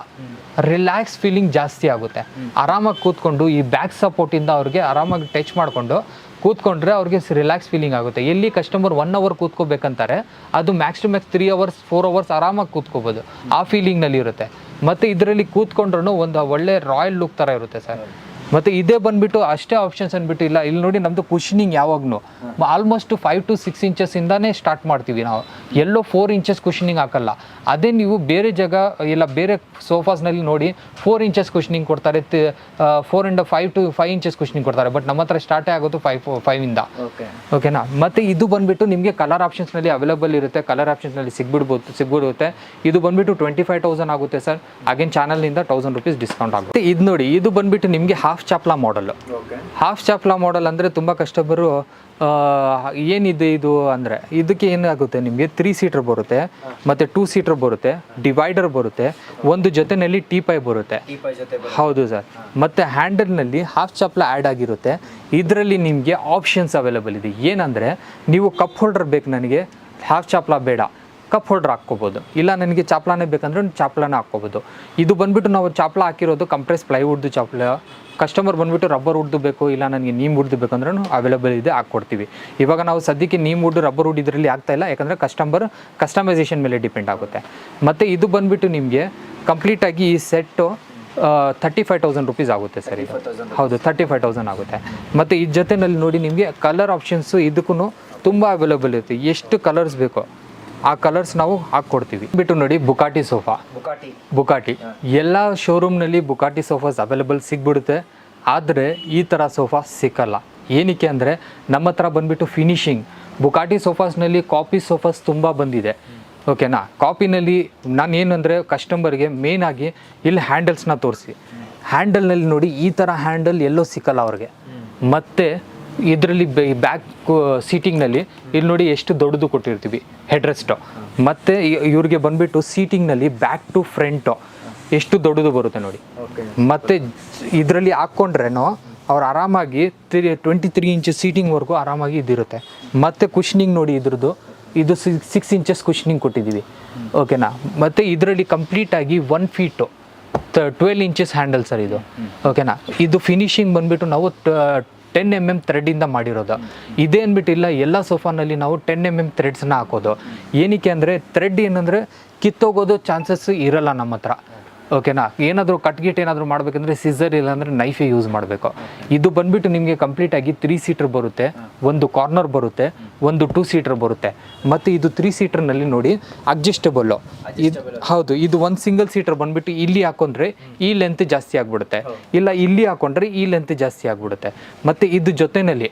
[SPEAKER 1] ರಿಲ್ಯಾಕ್ಸ್ ಫೀಲಿಂಗ್ ಜಾಸ್ತಿ ಆಗುತ್ತೆ. ಆರಾಮಾಗಿ ಕೂತ್ಕೊಂಡು ಈ ಬ್ಯಾಕ್ ಸಪೋರ್ಟಿಂದ ಅವ್ರಿಗೆ ಆರಾಮಾಗಿ ಟಚ್ ಮಾಡಿಕೊಂಡು ಕೂತ್ಕೊಂಡ್ರೆ ಅವ್ರಿಗೆ ರಿಲ್ಯಾಕ್ಸ್ ಫೀಲಿಂಗ್ ಆಗುತ್ತೆ. ಎಲ್ಲಿ ಕಸ್ಟಮರ್ 1 ಅವರ್ ಕೂತ್ಕೋಬೇಕಂತಾರೆ, ಅದು max to max 3 hours 4 hours ಆರಾಮಾಗಿ ಕೂತ್ಕೋಬೋದು, ಆ ಫೀಲಿಂಗ್ನಲ್ಲಿ ಇರುತ್ತೆ. ಮತ್ತು ಇದರಲ್ಲಿ ಕೂತ್ಕೊಂಡ್ರೂ ಒಂದು ಒಳ್ಳೆ ರಾಯಲ್ ಲುಕ್ ಥರ ಇರುತ್ತೆ ಸರ್. ಮತ್ತು ಇದೇ ಬಂದುಬಿಟ್ಟು ಅಷ್ಟೇ ಆಪ್ಷನ್ಸ್ ಅಂದ್ಬಿಟ್ಟು ಇಲ್ಲ. ಇಲ್ಲಿ ನೋಡಿ ನಮ್ಮದು ಕುಷನಿಂಗ್ ಯಾವಾಗೂ ಆಲ್ಮೋಸ್ಟ್ 5 to 6 ಇಂಚಸ್ಸಿಂದಾನೇ ಸ್ಟಾರ್ಟ್ ಮಾಡ್ತೀವಿ ನಾವು. ಎಲ್ಲೋ 4 ಇಂಚಸ್ ಕುಷನಿಂಗ್ ಹಾಕಲ್ಲ. ಅದೇ ನೀವು ಬೇರೆ ಜಾಗ ಇಲ್ಲ ಬೇರೆ ಸೋಫಾಸ್ನಲ್ಲಿ ನೋಡಿ 4 ಇಂಚಸ್ ಕುಷನಿಂಗ್ ಕೊಡ್ತಾರೆ, 4.5 to 5 ಇಂಚಸ್ ಕುಷನಿಂಗ್ ಕೊಡ್ತಾರೆ. ಬಟ್ ನಮ್ಮ ಹತ್ರ ಸ್ಟಾರ್ಟೇ ಆಗೋದು 5ಇಂದ, ಓಕೆನಾ. ಮತ್ತು ಇದು ಬಂದುಬಿಟ್ಟು ನಿಮಗೆ ಕಲರ್ ಆಪ್ಷನ್ಸ್ನಲ್ಲಿ ಅವೈಲೇಬಲ್ ಇರುತ್ತೆ, ಕಲರ್ ಆಪ್ಷನ್ಸ್ನಲ್ಲಿ ಸಿಗ್ಬಿಡುತ್ತೆ. ಇದು ಬಂದುಬಿಟ್ಟು 25,000 ಆಗುತ್ತೆ ಸರ್. ಅಗೇನ್ ಚಾನಲ್ನಿಂದ 1,000 ರುಪೀಸ್ ಡಿಸ್ಕೌಂಟ್ ಆಗುತ್ತೆ. ಇದು ನೋಡಿ, ಇದು ಬಂದುಬಿಟ್ಟು ನಿಮಗೆ ಹಾಫ್ ಚಾಪ್ಲಾ ಮಾಡೆಲ್ ಅಂದರೆ ತುಂಬ ಕಸ್ಟಮರು ಏನಿದೆ ಇದು ಅಂದರೆ, ಇದಕ್ಕೆ ಏನಾಗುತ್ತೆ ನಿಮಗೆ 3 ಸೀಟರ್ ಬರುತ್ತೆ, ಮತ್ತು 2 ಸೀಟರ್ ಬರುತ್ತೆ, ಡಿವೈಡರ್ ಬರುತ್ತೆ, ಒಂದು ಜೊತೆಯಲ್ಲಿ ಟೀಪೈ ಬರುತ್ತೆ. ಹೌದು ಸರ್. ಮತ್ತು ಹ್ಯಾಂಡಲ್ನಲ್ಲಿ ಹಾಫ್ ಚಾಪ್ಲಾ ಆ್ಯಡ್ ಆಗಿರುತ್ತೆ. ಇದರಲ್ಲಿ ನಿಮಗೆ ಆಪ್ಷನ್ಸ್ ಅವೈಲೇಬಲ್ ಇದೆ. ಏನಂದರೆ, ನೀವು ಕಪ್ ಹೋಲ್ಡರ್ ಬೇಕು, ನನಗೆ ಹಾಫ್ ಚಾಪ್ಲಾ ಬೇಡ, ಕಪ್ ಹೋಲ್ಡರ್ ಹಾಕ್ಕೋಬೋದು. ಇಲ್ಲ ನನಗೆ ಚಾಪ್ಲಾನೇ ಬೇಕಂದ್ರೆ ಚಾಪ್ಲಾನೇ ಹಾಕ್ಕೋಬೋದು. ಇದು ಬಂದುಬಿಟ್ಟು ನಾವು ಚಾಪ್ಲಾ ಹಾಕಿರೋದು ಕಂಪ್ರೆಸ್ ಪ್ಲೈವುಡ್ದು ಚಾಪ್ಲಾ. ಕಸ್ಟಮರ್ ಬಂದುಬಿಟ್ಟು ರಬ್ಬರ್ ವುಡ್ದು ಬೇಕು, ಇಲ್ಲ ನನಗೆ ನೀಮ್ ವುಡ್ದು ಬೇಕಂದ್ರೂ ಅವೈಲೇಬಲ್ ಇದೆ, ಹಾಕ್ಕೊಡ್ತೀವಿ. ಇವಾಗ ನಾವು ಸದ್ಯಕ್ಕೆ ನೀಮ್ ವುಡ್ ರಬ್ಬರ್ ವುಡ್ ಇದರಲ್ಲಿ ಆಗ್ತಾಯಿಲ್ಲ, ಯಾಕಂದರೆ ಕಸ್ಟಮೈಸೇಷನ್ ಮೇಲೆ ಡಿಪೆಂಡ್ ಆಗುತ್ತೆ. ಮತ್ತು ಇದು ಬಂದುಬಿಟ್ಟು ನಿಮಗೆ ಕಂಪ್ಲೀಟಾಗಿ ಈ ಸೆಟ್ಟು 35,000 ರುಪೀಸ್ ಆಗುತ್ತೆ ಸರ್ ಇದು. ಹೌದು 35,000 ಆಗುತ್ತೆ. ಮತ್ತು ಈ ಜೊತೆನಲ್ಲಿ ನೋಡಿ ನಿಮಗೆ ಕಲರ್ ಆಪ್ಷನ್ಸು ಇದಕ್ಕೂ ತುಂಬ ಅವೈಲೇಬಲ್ ಇರುತ್ತೆ. ಎಷ್ಟು ಕಲರ್ಸ್ ಬೇಕೋ ಆ ಕಲರ್ಸ್ ನಾವು ಹಾಕ್ಕೊಡ್ತೀವಿ. ಬಿಟ್ಟು ನೋಡಿ ಬುಕಾಟಿ ಸೋಫಾ. ಬುಕಾಟಿ ಎಲ್ಲ ಶೋರೂಮ್ನಲ್ಲಿ ಬುಕಾಟಿ ಸೋಫಾಸ್ ಅವೈಲೇಬಲ್ ಸಿಗ್ಬಿಡುತ್ತೆ. ಆದರೆ ಈ ಥರ ಸೋಫಾ ಸಿಕ್ಕಲ್ಲ. ಏನಕ್ಕೆ ಅಂದರೆ ನಮ್ಮ ಹತ್ರ ಬಂದುಬಿಟ್ಟು ಫಿನಿಶಿಂಗ್ ಬುಕಾಟಿ ಸೋಫಾಸ್ನಲ್ಲಿ ಕಾಪಿ ಸೋಫಾಸ್ ತುಂಬ ಬಂದಿದೆ. ಓಕೆನಾ, ಕಾಪಿನಲ್ಲಿ ನಾನು ಏನಂದರೆ ಕಸ್ಟಮರ್ಗೆ ಮೇಯ್ನಾಗಿ ಇಲ್ಲಿ ಹ್ಯಾಂಡಲ್ಸ್ನ ತೋರಿಸಿ. ಹ್ಯಾಂಡಲ್ನಲ್ಲಿ ನೋಡಿ ಈ ಥರ ಹ್ಯಾಂಡಲ್ ಎಲ್ಲೋ ಸಿಕ್ಕಲ್ಲ ಅವ್ರಿಗೆ. ಮತ್ತು ಇದರಲ್ಲಿ ಬ್ಯಾಕ್ ಸೀಟಿಂಗ್ನಲ್ಲಿ ಇಲ್ಲಿ ನೋಡಿ ಎಷ್ಟು ದೊಡ್ಡದು ಕೊಟ್ಟಿರ್ತೀವಿ ಹೆಡ್ ರೆಸ್ಟು. ಮತ್ತು ಇವ್ರಿಗೆ ಬಂದುಬಿಟ್ಟು ಸೀಟಿಂಗ್ನಲ್ಲಿ ಬ್ಯಾಕ್ ಟು ಫ್ರಂಟು ಎಷ್ಟು ದೊಡ್ಡದು ಬರುತ್ತೆ ನೋಡಿ. ಮತ್ತು ಇದರಲ್ಲಿ ಹಾಕ್ಕೊಂಡ್ರೇನೋ ಅವ್ರು ಆರಾಮಾಗಿ 23 ಇಂಚಸ್ ಸೀಟಿಂಗ್ವರೆಗೂ ಆರಾಮಾಗಿ ಇದಿರುತ್ತೆ. ಮತ್ತು ಕುಷ್ನಿಂಗ್ ನೋಡಿ ಇದ್ರದ್ದು ಇದು 6 ಇಂಚಸ್ ಕುಷ್ನಿಂಗ್ ಕೊಟ್ಟಿದ್ದೀವಿ. ಓಕೆನಾ, ಮತ್ತು ಇದರಲ್ಲಿ ಕಂಪ್ಲೀಟಾಗಿ 1 ಫೀಟು 12 ಇಂಚಸ್ ಹ್ಯಾಂಡಲ್ ಸರ್ ಇದು. ಓಕೆನಾ, ಇದು ಫಿನಿಶಿಂಗ್ ಬಂದುಬಿಟ್ಟು ನಾವು 10 mm ಥ್ರೆಡ್ಡಿಂದ ಮಾಡಿರೋದು. ಇದೇ ಅಂದ್ಬಿಟ್ಟಿಲ್ಲ, ಎಲ್ಲ ಸೋಫಾನಲ್ಲಿ ನಾವು 10 mm ಥ್ರೆಡ್ಸ್ನ ಹಾಕೋದು. ಏನಕ್ಕೆ ಅಂದರೆ ಥ್ರೆಡ್ ಏನಂದರೆ ಕಿತ್ತೋಗೋದು ಚಾನ್ಸಸ್ ಇರಲ್ಲ ನಮ್ಮ ಹತ್ರ. ಓಕೆನಾ, ಏನಾದರೂ ಕಟ್ಗಿಟ್ ಏನಾದರೂ ಮಾಡಬೇಕಂದ್ರೆ ಸಿಸರ್ ಇಲ್ಲಾಂದರೆ ನೈಫೇ ಯೂಸ್ ಮಾಡಬೇಕು. ಇದು ಬಂದುಬಿಟ್ಟು ನಿಮಗೆ ಕಂಪ್ಲೀಟಾಗಿ 3 ಸೀಟರ್ ಬರುತ್ತೆ, ಒಂದು ಕಾರ್ನರ್ ಬರುತ್ತೆ, ಒಂದು 2 ಸೀಟರ್ ಬರುತ್ತೆ. ಮತ್ತು ಇದು 3 ಸೀಟರ್ನಲ್ಲಿ ನೋಡಿ ಅಡ್ಜಸ್ಟಬಲ್ಲು ಇದು. ಹೌದು, ಇದು ಒಂದು ಸಿಂಗಲ್ ಸೀಟರ್ ಬಂದುಬಿಟ್ಟು ಇಲ್ಲಿ ಹಾಕೊಂಡ್ರೆ ಈ ಲೆಂತ್ ಜಾಸ್ತಿ ಆಗಿಬಿಡುತ್ತೆ, ಇಲ್ಲ ಇಲ್ಲಿ ಹಾಕೊಂಡ್ರೆ ಈ ಲೆಂತ್ ಜಾಸ್ತಿ ಆಗಿಬಿಡುತ್ತೆ. ಮತ್ತು ಇದು ಜೊತೆಯಲ್ಲಿ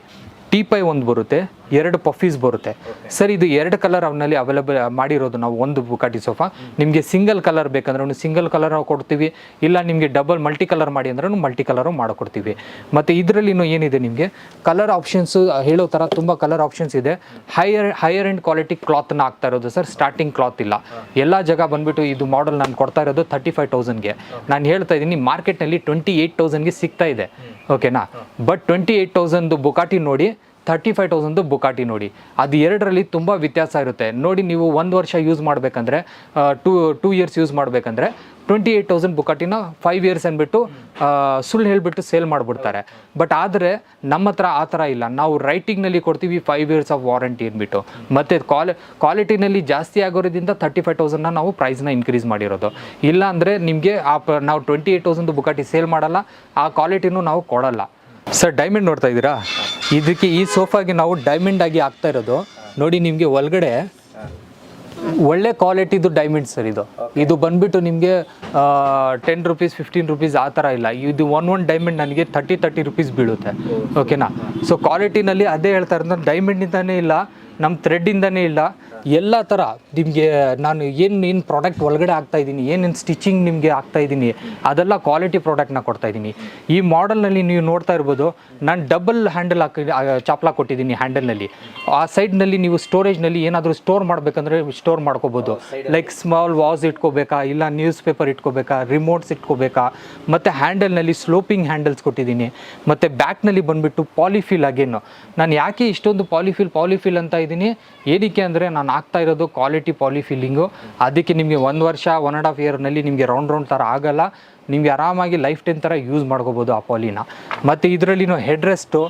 [SPEAKER 1] ಟೀಪೈ ಒಂದು ಬರುತ್ತೆ, 2 ಪಫೀಸ್ ಬರುತ್ತೆ ಸರ್. ಇದು 2 ಕಲರ್ ಅವನಲ್ಲಿ ಅವೈಲೇಬಲ್ ಮಾಡಿರೋದು ನಾವು ಒಂದು ಬುಕಾಟಿ ಸೋಫಾ. ನಿಮಗೆ ಸಿಂಗಲ್ ಕಲರ್ ಬೇಕಂದ್ರೆ ಸಿಂಗಲ್ ಕಲರ್ ಕೊಡ್ತೀವಿ, ಇಲ್ಲ ನಿಮಗೆ ಡಬಲ್ ಮಲ್ಟಿ ಕಲರ್ ಮಾಡಿ ಅಂದ್ರೆ ಮಲ್ಟಿ ಕಲರು ಮಾಡಿಕೊಡ್ತೀವಿ. ಮತ್ತು ಇದರಲ್ಲಿ ಏನಿದೆ ನಿಮಗೆ ಕಲರ್ ಆಪ್ಷನ್ಸು ಹೇಳೋ ಥರ ತುಂಬ ಕಲರ್ ಆಪ್ಷನ್ಸ್ ಇದೆ. ಹೈಯರ್ ಆ್ಯಂಡ್ ಕ್ವಾಲಿಟಿ ಕ್ಲಾತ್ನ ಹಾಕ್ತಾ ಇರೋದು ಸರ್, ಸ್ಟಾರ್ಟಿಂಗ್ ಕ್ಲಾತ್ ಇಲ್ಲ. ಎಲ್ಲ ಜಾಗ ಬಂದುಬಿಟ್ಟು ಇದು ಮಾಡೆಲ್ ನಾನು ಕೊಡ್ತಾ ಇರೋದು 35,000ಗೆ. ನಾನು ಹೇಳ್ತಾ ಇದ್ದೀನಿ ಮಾರ್ಕೆಟ್ನಲ್ಲಿ 28,000ಗೆ ಸಿಗ್ತಾ ಇದೆ. ಓಕೆನಾ, ಬಟ್ 28,000 ಬುಕಾಟಿ ನೋಡಿ, 35,000 ಬುಕಾಟಿ ನೋಡಿ, ಅದು ಎರಡರಲ್ಲಿ ತುಂಬ ವ್ಯತ್ಯಾಸ ಇರುತ್ತೆ ನೋಡಿ. ನೀವು 1 ವರ್ಷ ಯೂಸ್ ಮಾಡಬೇಕಂದ್ರೆ, 2 ಇಯರ್ಸ್ ಯೂಸ್ ಮಾಡಬೇಕಂದ್ರೆ 28,000 ಬುಕಾಟಿನ 5 ಇಯರ್ಸ್ ಅಂದ್ಬಿಟ್ಟು ಸುಳ್ಳು ಹೇಳಿಬಿಟ್ಟು ಸೇಲ್ ಮಾಡಿಬಿಡ್ತಾರೆ. ಬಟ್ ಆದರೆ ನಮ್ಮ ಹತ್ರ ಆ ಥರ ಇಲ್ಲ. ನಾವು ರೈಟಿಂಗ್ನಲ್ಲಿ ಕೊಡ್ತೀವಿ 5 ಇಯರ್ಸ್ ಆಫ್ ವಾರಂಟಿ ಅಂದ್ಬಿಟ್ಟು. ಮತ್ತು ಕ್ವಾಲಿಟಿನಲ್ಲಿ ಜಾಸ್ತಿ ಆಗೋದ್ರಿಂದ 35,000ನ ನಾವು ಪ್ರೈಸ್ನ ಇನ್ಕ್ರೀಸ್ ಮಾಡಿರೋದು. ಇಲ್ಲ ಅಂದರೆ ನಿಮಗೆ ನಾವು 28,000 ಬುಕಾಟಿ ಸೇಲ್ ಮಾಡಲ್ಲ, ಆ ಕ್ವಾಲಿಟಿನೂ ನಾವು ಕೊಡಲ್ಲ ಸರ್. ಡೈಮಂಡ್ ನೋಡ್ತಾ ಇದ್ದೀರಾ, ಇದಕ್ಕೆ ಈ ಸೋಫಾಗೆ ನಾವು ಡೈಮಂಡ್ ಆಗಿ ಹಾಕ್ತಾ ಇರೋದು ನೋಡಿ. ನಿಮಗೆ ಒಳಗಡೆ ಒಳ್ಳೆ ಕ್ವಾಲಿಟಿದು ಡೈಮಂಡ್ ಸರ್ ಇದು. ಇದು ಬಂದುಬಿಟ್ಟು ನಿಮಗೆ 10 ರುಪೀಸ್ 15 ರುಪೀಸ್ ಆ ಥರ ಇಲ್ಲ. ಇದು ಒನ್ ಡೈಮಂಡ್ ನನಗೆ 30 ರುಪೀಸ್ ಬೀಳುತ್ತೆ. ಓಕೆನಾ, ಸೊ ಕ್ವಾಲಿಟಿನಲ್ಲಿ ಅದೇ ಹೇಳ್ತಾ ಇರೋದು, ಡೈಮಂಡಿಂದನೇ ಇಲ್ಲ, ನಮ್ಮ ಥ್ರೆಡ್ಡಿಂದನೇ ಇಲ್ಲ, ಎಲ್ಲ ಥರ ನಿಮಗೆ ನಾನು ಏನು ಪ್ರಾಡಕ್ಟ್ ಒಳಗಡೆ ಹಾಕ್ತಾಯಿದ್ದೀನಿ, ಏನೇನು ಸ್ಟಿಚಿಂಗ್ ನಿಮಗೆ ಹಾಕ್ತಾಯಿದ್ದೀನಿ, ಅದೆಲ್ಲ ಕ್ವಾಲಿಟಿ ಪ್ರಾಡಕ್ಟ್ನ ಕೊಡ್ತಾಯಿದ್ದೀನಿ. ಈ ಮಾಡೆಲ್ನಲ್ಲಿ ನೀವು ನೋಡ್ತಾ ಇರ್ಬೋದು, ನಾನು ಡಬಲ್ ಹ್ಯಾಂಡಲ್ ಚಾಪ್ಲ ಕೊಟ್ಟಿದ್ದೀನಿ ಹ್ಯಾಂಡಲ್ನಲ್ಲಿ. ಆ ಸೈಡ್ನಲ್ಲಿ ನೀವು ಸ್ಟೋರೇಜ್ನಲ್ಲಿ ಏನಾದರೂ ಸ್ಟೋರ್ ಮಾಡಬೇಕಂದ್ರೆ ಸ್ಟೋರ್ ಮಾಡ್ಕೋಬೋದು. ಲೈಕ್ ಸ್ಮಾಲ್ ವಾಸ್ ಇಟ್ಕೋಬೇಕಾ, ಇಲ್ಲ ನ್ಯೂಸ್ ಪೇಪರ್ ಇಟ್ಕೋಬೇಕಾ, ರಿಮೋಟ್ಸ್ ಇಟ್ಕೋಬೇಕಾ. ಮತ್ತು ಹ್ಯಾಂಡಲ್ನಲ್ಲಿ ಸ್ಲೋಪಿಂಗ್ ಹ್ಯಾಂಡಲ್ಸ್ ಕೊಟ್ಟಿದ್ದೀನಿ. ಮತ್ತು ಬ್ಯಾಕ್ನಲ್ಲಿ ಬಂದುಬಿಟ್ಟು ಪಾಲಿಫಿಲ್ ಅಗೇನು. ನಾನು ಯಾಕೆ ಇಷ್ಟೊಂದು ಪಾಲಿಫಿಲ್ ಅಂತ ಇದ್ದೀನಿ, ಏನಕ್ಕೆ ಅಂದರೆ ನಾನು ಆಗ್ತಾ ಇರೋದು ಕ್ವಾಲಿಟಿ ಪಾಲಿಫಿಲ್ಲಿಂಗು. ಅದಕ್ಕೆ ನಿಮಗೆ 1 ವರ್ಷ 1.5 ಇಯರ್ನಲ್ಲಿ ನಿಮಗೆ ರೌಂಡ್ ಥರ ಆಗಲ್ಲ. ನಿಮಗೆ ಆರಾಮಾಗಿ ಲೈಫ್ ಟೈಮ್ ಥರ ಯೂಸ್ ಮಾಡ್ಕೋಬೋದು ಆ ಪಾಲಿನ. ಮತ್ತು ಇದರಲ್ಲಿನೂ ಹೆಡ್ ರೆಸ್ಟು,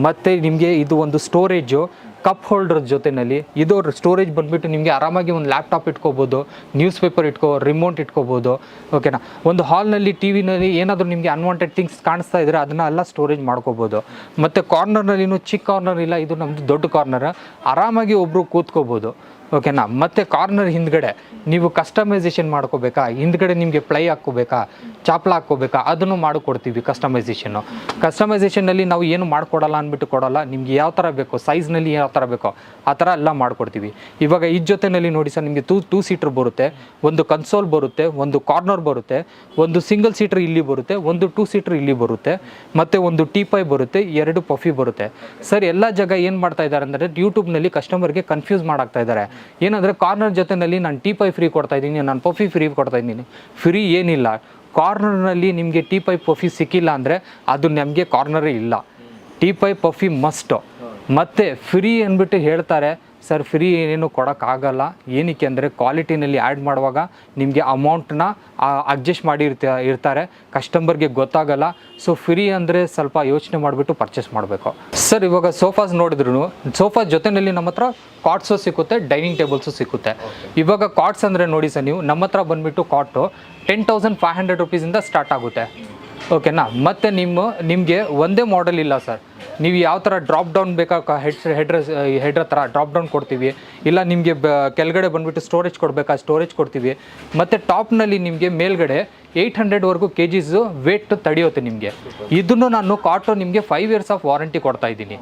[SPEAKER 1] ಮತ್ತು ನಿಮಗೆ ಇದು ಒಂದು ಸ್ಟೋರೇಜು, ಕಪ್ ಹೋಲ್ಡರ್ ಜೊತೆಯಲ್ಲಿ ಇದು ಸ್ಟೋರೇಜ್ ಬಂದುಬಿಟ್ಟು ನಿಮಗೆ ಆರಾಮಾಗಿ ಒಂದು ಲ್ಯಾಪ್ಟಾಪ್ ಇಟ್ಕೋಬೋದು, ನ್ಯೂಸ್ ಪೇಪರ್ ರಿಮೋಟ್ ಇಟ್ಕೋಬೋದು. ಓಕೆನಾ, ಒಂದು ಹಾಲ್ನಲ್ಲಿ ಟಿ ವಿನಲ್ಲಿ ಏನಾದರೂ ನಿಮಗೆ ಅನ್ವಾಂಟೆಡ್ ಥಿಂಗ್ಸ್ ಕಾಣಿಸ್ತಾ ಇದ್ದರೆ ಅದನ್ನು ಎಲ್ಲ ಸ್ಟೋರೇಜ್ ಮಾಡ್ಕೋಬೋದು. ಮತ್ತು ಕಾರ್ನರ್ನಲ್ಲಿನೂ ಚಿಕ್ಕ ಕಾರ್ನರ್ ಇಲ್ಲ, ಇದು ನಮ್ಮದು ದೊಡ್ಡ ಕಾರ್ನರ್, ಆರಾಮಾಗಿ ಒಬ್ಬರು ಕೂತ್ಕೋಬೋದು. ಓಕೆನಾ, ಮತ್ತು ಕಾರ್ನರ್ ಹಿಂದ್ಗಡೆ ನೀವು ಕಸ್ಟಮೈಸೇಷನ್ ಮಾಡ್ಕೋಬೇಕಾ, ಹಿಂದ್ಗಡೆ ನಿಮಗೆ ಪ್ಲೈ ಹಾಕ್ಕೋಬೇಕಾ, ಚಾಪ್ಲ ಹಾಕ್ಕೋಬೇಕಾ, ಅದನ್ನು ಮಾಡಿಕೊಡ್ತೀವಿ ಕಸ್ಟಮೈಸೇಷನ್ನಲ್ಲಿ ನಾವು ಏನು ಮಾಡಿಕೊಡಲ್ಲ ಅಂದ್ಬಿಟ್ಟು ಕೊಡಲ್ಲ. ನಿಮ್ಗೆ ಯಾವ ಥರ ಬೇಕೋ, ಸೈಜ್ನಲ್ಲಿ ಯಾವ ಥರ ಬೇಕೋ ಆ ಥರ ಎಲ್ಲ ಮಾಡಿಕೊಡ್ತೀವಿ. ಇವಾಗ ಈ ಜೊತೆಯಲ್ಲಿ ನೋಡಿ ಸರ್, ನಿಮಗೆ 2 ಸೀಟರ್ ಬರುತ್ತೆ, ಒಂದು ಕನ್ಸೋಲ್ ಬರುತ್ತೆ, ಒಂದು ಕಾರ್ನರ್ ಬರುತ್ತೆ, ಒಂದು ಸಿಂಗಲ್ ಸೀಟರ್ ಇಲ್ಲಿ ಬರುತ್ತೆ, ಒಂದು 2 ಸೀಟರ್ ಇಲ್ಲಿ ಬರುತ್ತೆ, ಮತ್ತು ಒಂದು ಟೀಪೈ ಬರುತ್ತೆ, 2 ಪಫಿ ಬರುತ್ತೆ ಸರ್. ಎಲ್ಲ ಜಾಗ ಏನು ಮಾಡ್ತಾ ಇದ್ದಾರೆ ಅಂದರೆ ಯೂಟ್ಯೂಬ್ನಲ್ಲಿ ಕಸ್ಟಮರ್ಗೆ ಕನ್ಫ್ಯೂಸ್ ಮಾಡಾಕ್ತಾ ಇದ್ದಾರೆ. ಏನಂದರೆ ಕಾರ್ನರ್ ಜೊತೆಯಲ್ಲಿ ನಾನು ಟೀಪೈ ಫ್ರೀ ಕೊಡ್ತಾ ಇದ್ದೀನಿ, ನಾನು ಪಫಿ ಫ್ರೀ ಕೊಡ್ತಾ ಇದ್ದೀನಿ. ಫ್ರೀ ಏನಿಲ್ಲ. ಕಾರ್ನರ್ನಲ್ಲಿ ನಿಮಗೆ ಟೀಪೈ ಪಫಿ ಸಿಕ್ಕಿಲ್ಲ ಅಂದರೆ ಅದು ನಮಗೆ ಕಾರ್ನರೇ ಇಲ್ಲ. Teapoy ಪಫಿ must. ಮತ್ತು ಫ್ರೀ ಅಂದ್ಬಿಟ್ಟು ಹೇಳ್ತಾರೆ ಸರ್ ಫ್ರೀ ಏನು ಕೊಡೋಕ್ಕಾಗಲ್ಲ. ಏನಕ್ಕೆ ಅಂದರೆ ಕ್ವಾಲಿಟಿನಲ್ಲಿ ಆ್ಯಡ್ ಮಾಡುವಾಗ ನಿಮಗೆ ಅಮೌಂಟನ್ನ ಅಡ್ಜಸ್ಟ್ ಮಾಡಿ ಇರ್ತಾರೆ, ಕಸ್ಟಮರ್ಗೆ ಗೊತ್ತಾಗಲ್ಲ. ಸೊ ಫ್ರೀ ಅಂದರೆ ಸ್ವಲ್ಪ ಯೋಚನೆ ಮಾಡಿಬಿಟ್ಟು ಪರ್ಚೇಸ್ ಮಾಡಬೇಕು ಸರ್. ಇವಾಗ ಸೋಫಾಸ್ ನೋಡಿದ್ರು ಸೋಫಾ ಜೊತೆಯಲ್ಲಿ ನಮ್ಮ ಹತ್ರ ಕಾಟ್ಸು ಸಿಕ್ಕುತ್ತೆ, ಡೈನಿಂಗ್ ಟೇಬಲ್ಸು ಸಿಕ್ಕುತ್ತೆ. ಇವಾಗ ಕಾಟ್ಸ್ ಅಂದರೆ ನೋಡಿ ಸರ್, ನೀವು ನಮ್ಮ ಹತ್ರ ಬಂದುಬಿಟ್ಟು ಕಾಟು 10,500 ರುಪೀಸಿಂದ ಸ್ಟಾರ್ಟ್ ಆಗುತ್ತೆ, ಓಕೆನಾ. ಮತ್ತು ನಿಮಗೆ ಒಂದೇ ಮಾಡೆಲ್ ಇಲ್ಲ ಸರ್. ನೀವು ಯಾವ ಥರ ಡ್ರಾಪ್ ಡೌನ್ ಬೇಕಾ, ಹೆಡ್ ಹತ್ರ ಡ್ರಾಪ್ ಡೌನ್ ಕೊಡ್ತೀವಿ, ಇಲ್ಲ ನಿಮಗೆ ಕೆಳಗಡೆ ಬಂದುಬಿಟ್ಟು ಸ್ಟೋರೇಜ್ ಕೊಡಬೇಕಾ, ಸ್ಟೋರೇಜ್ ಕೊಡ್ತೀವಿ. ಮತ್ತು ಟಾಪ್ನಲ್ಲಿ ನಿಮಗೆ ಮೇಲ್ಗಡೆ 800ವರೆಗೂ KGs ವೇಟ್ ತಡೆಯುತ್ತೆ ನಿಮಗೆ. ಇದನ್ನು ನಾನು ಕಾಟು ನಿಮಗೆ 5 ಇಯರ್ಸ್ ಆಫ್ ವಾರಂಟಿ ಕೊಡ್ತಾ ಇದ್ದೀನಿ,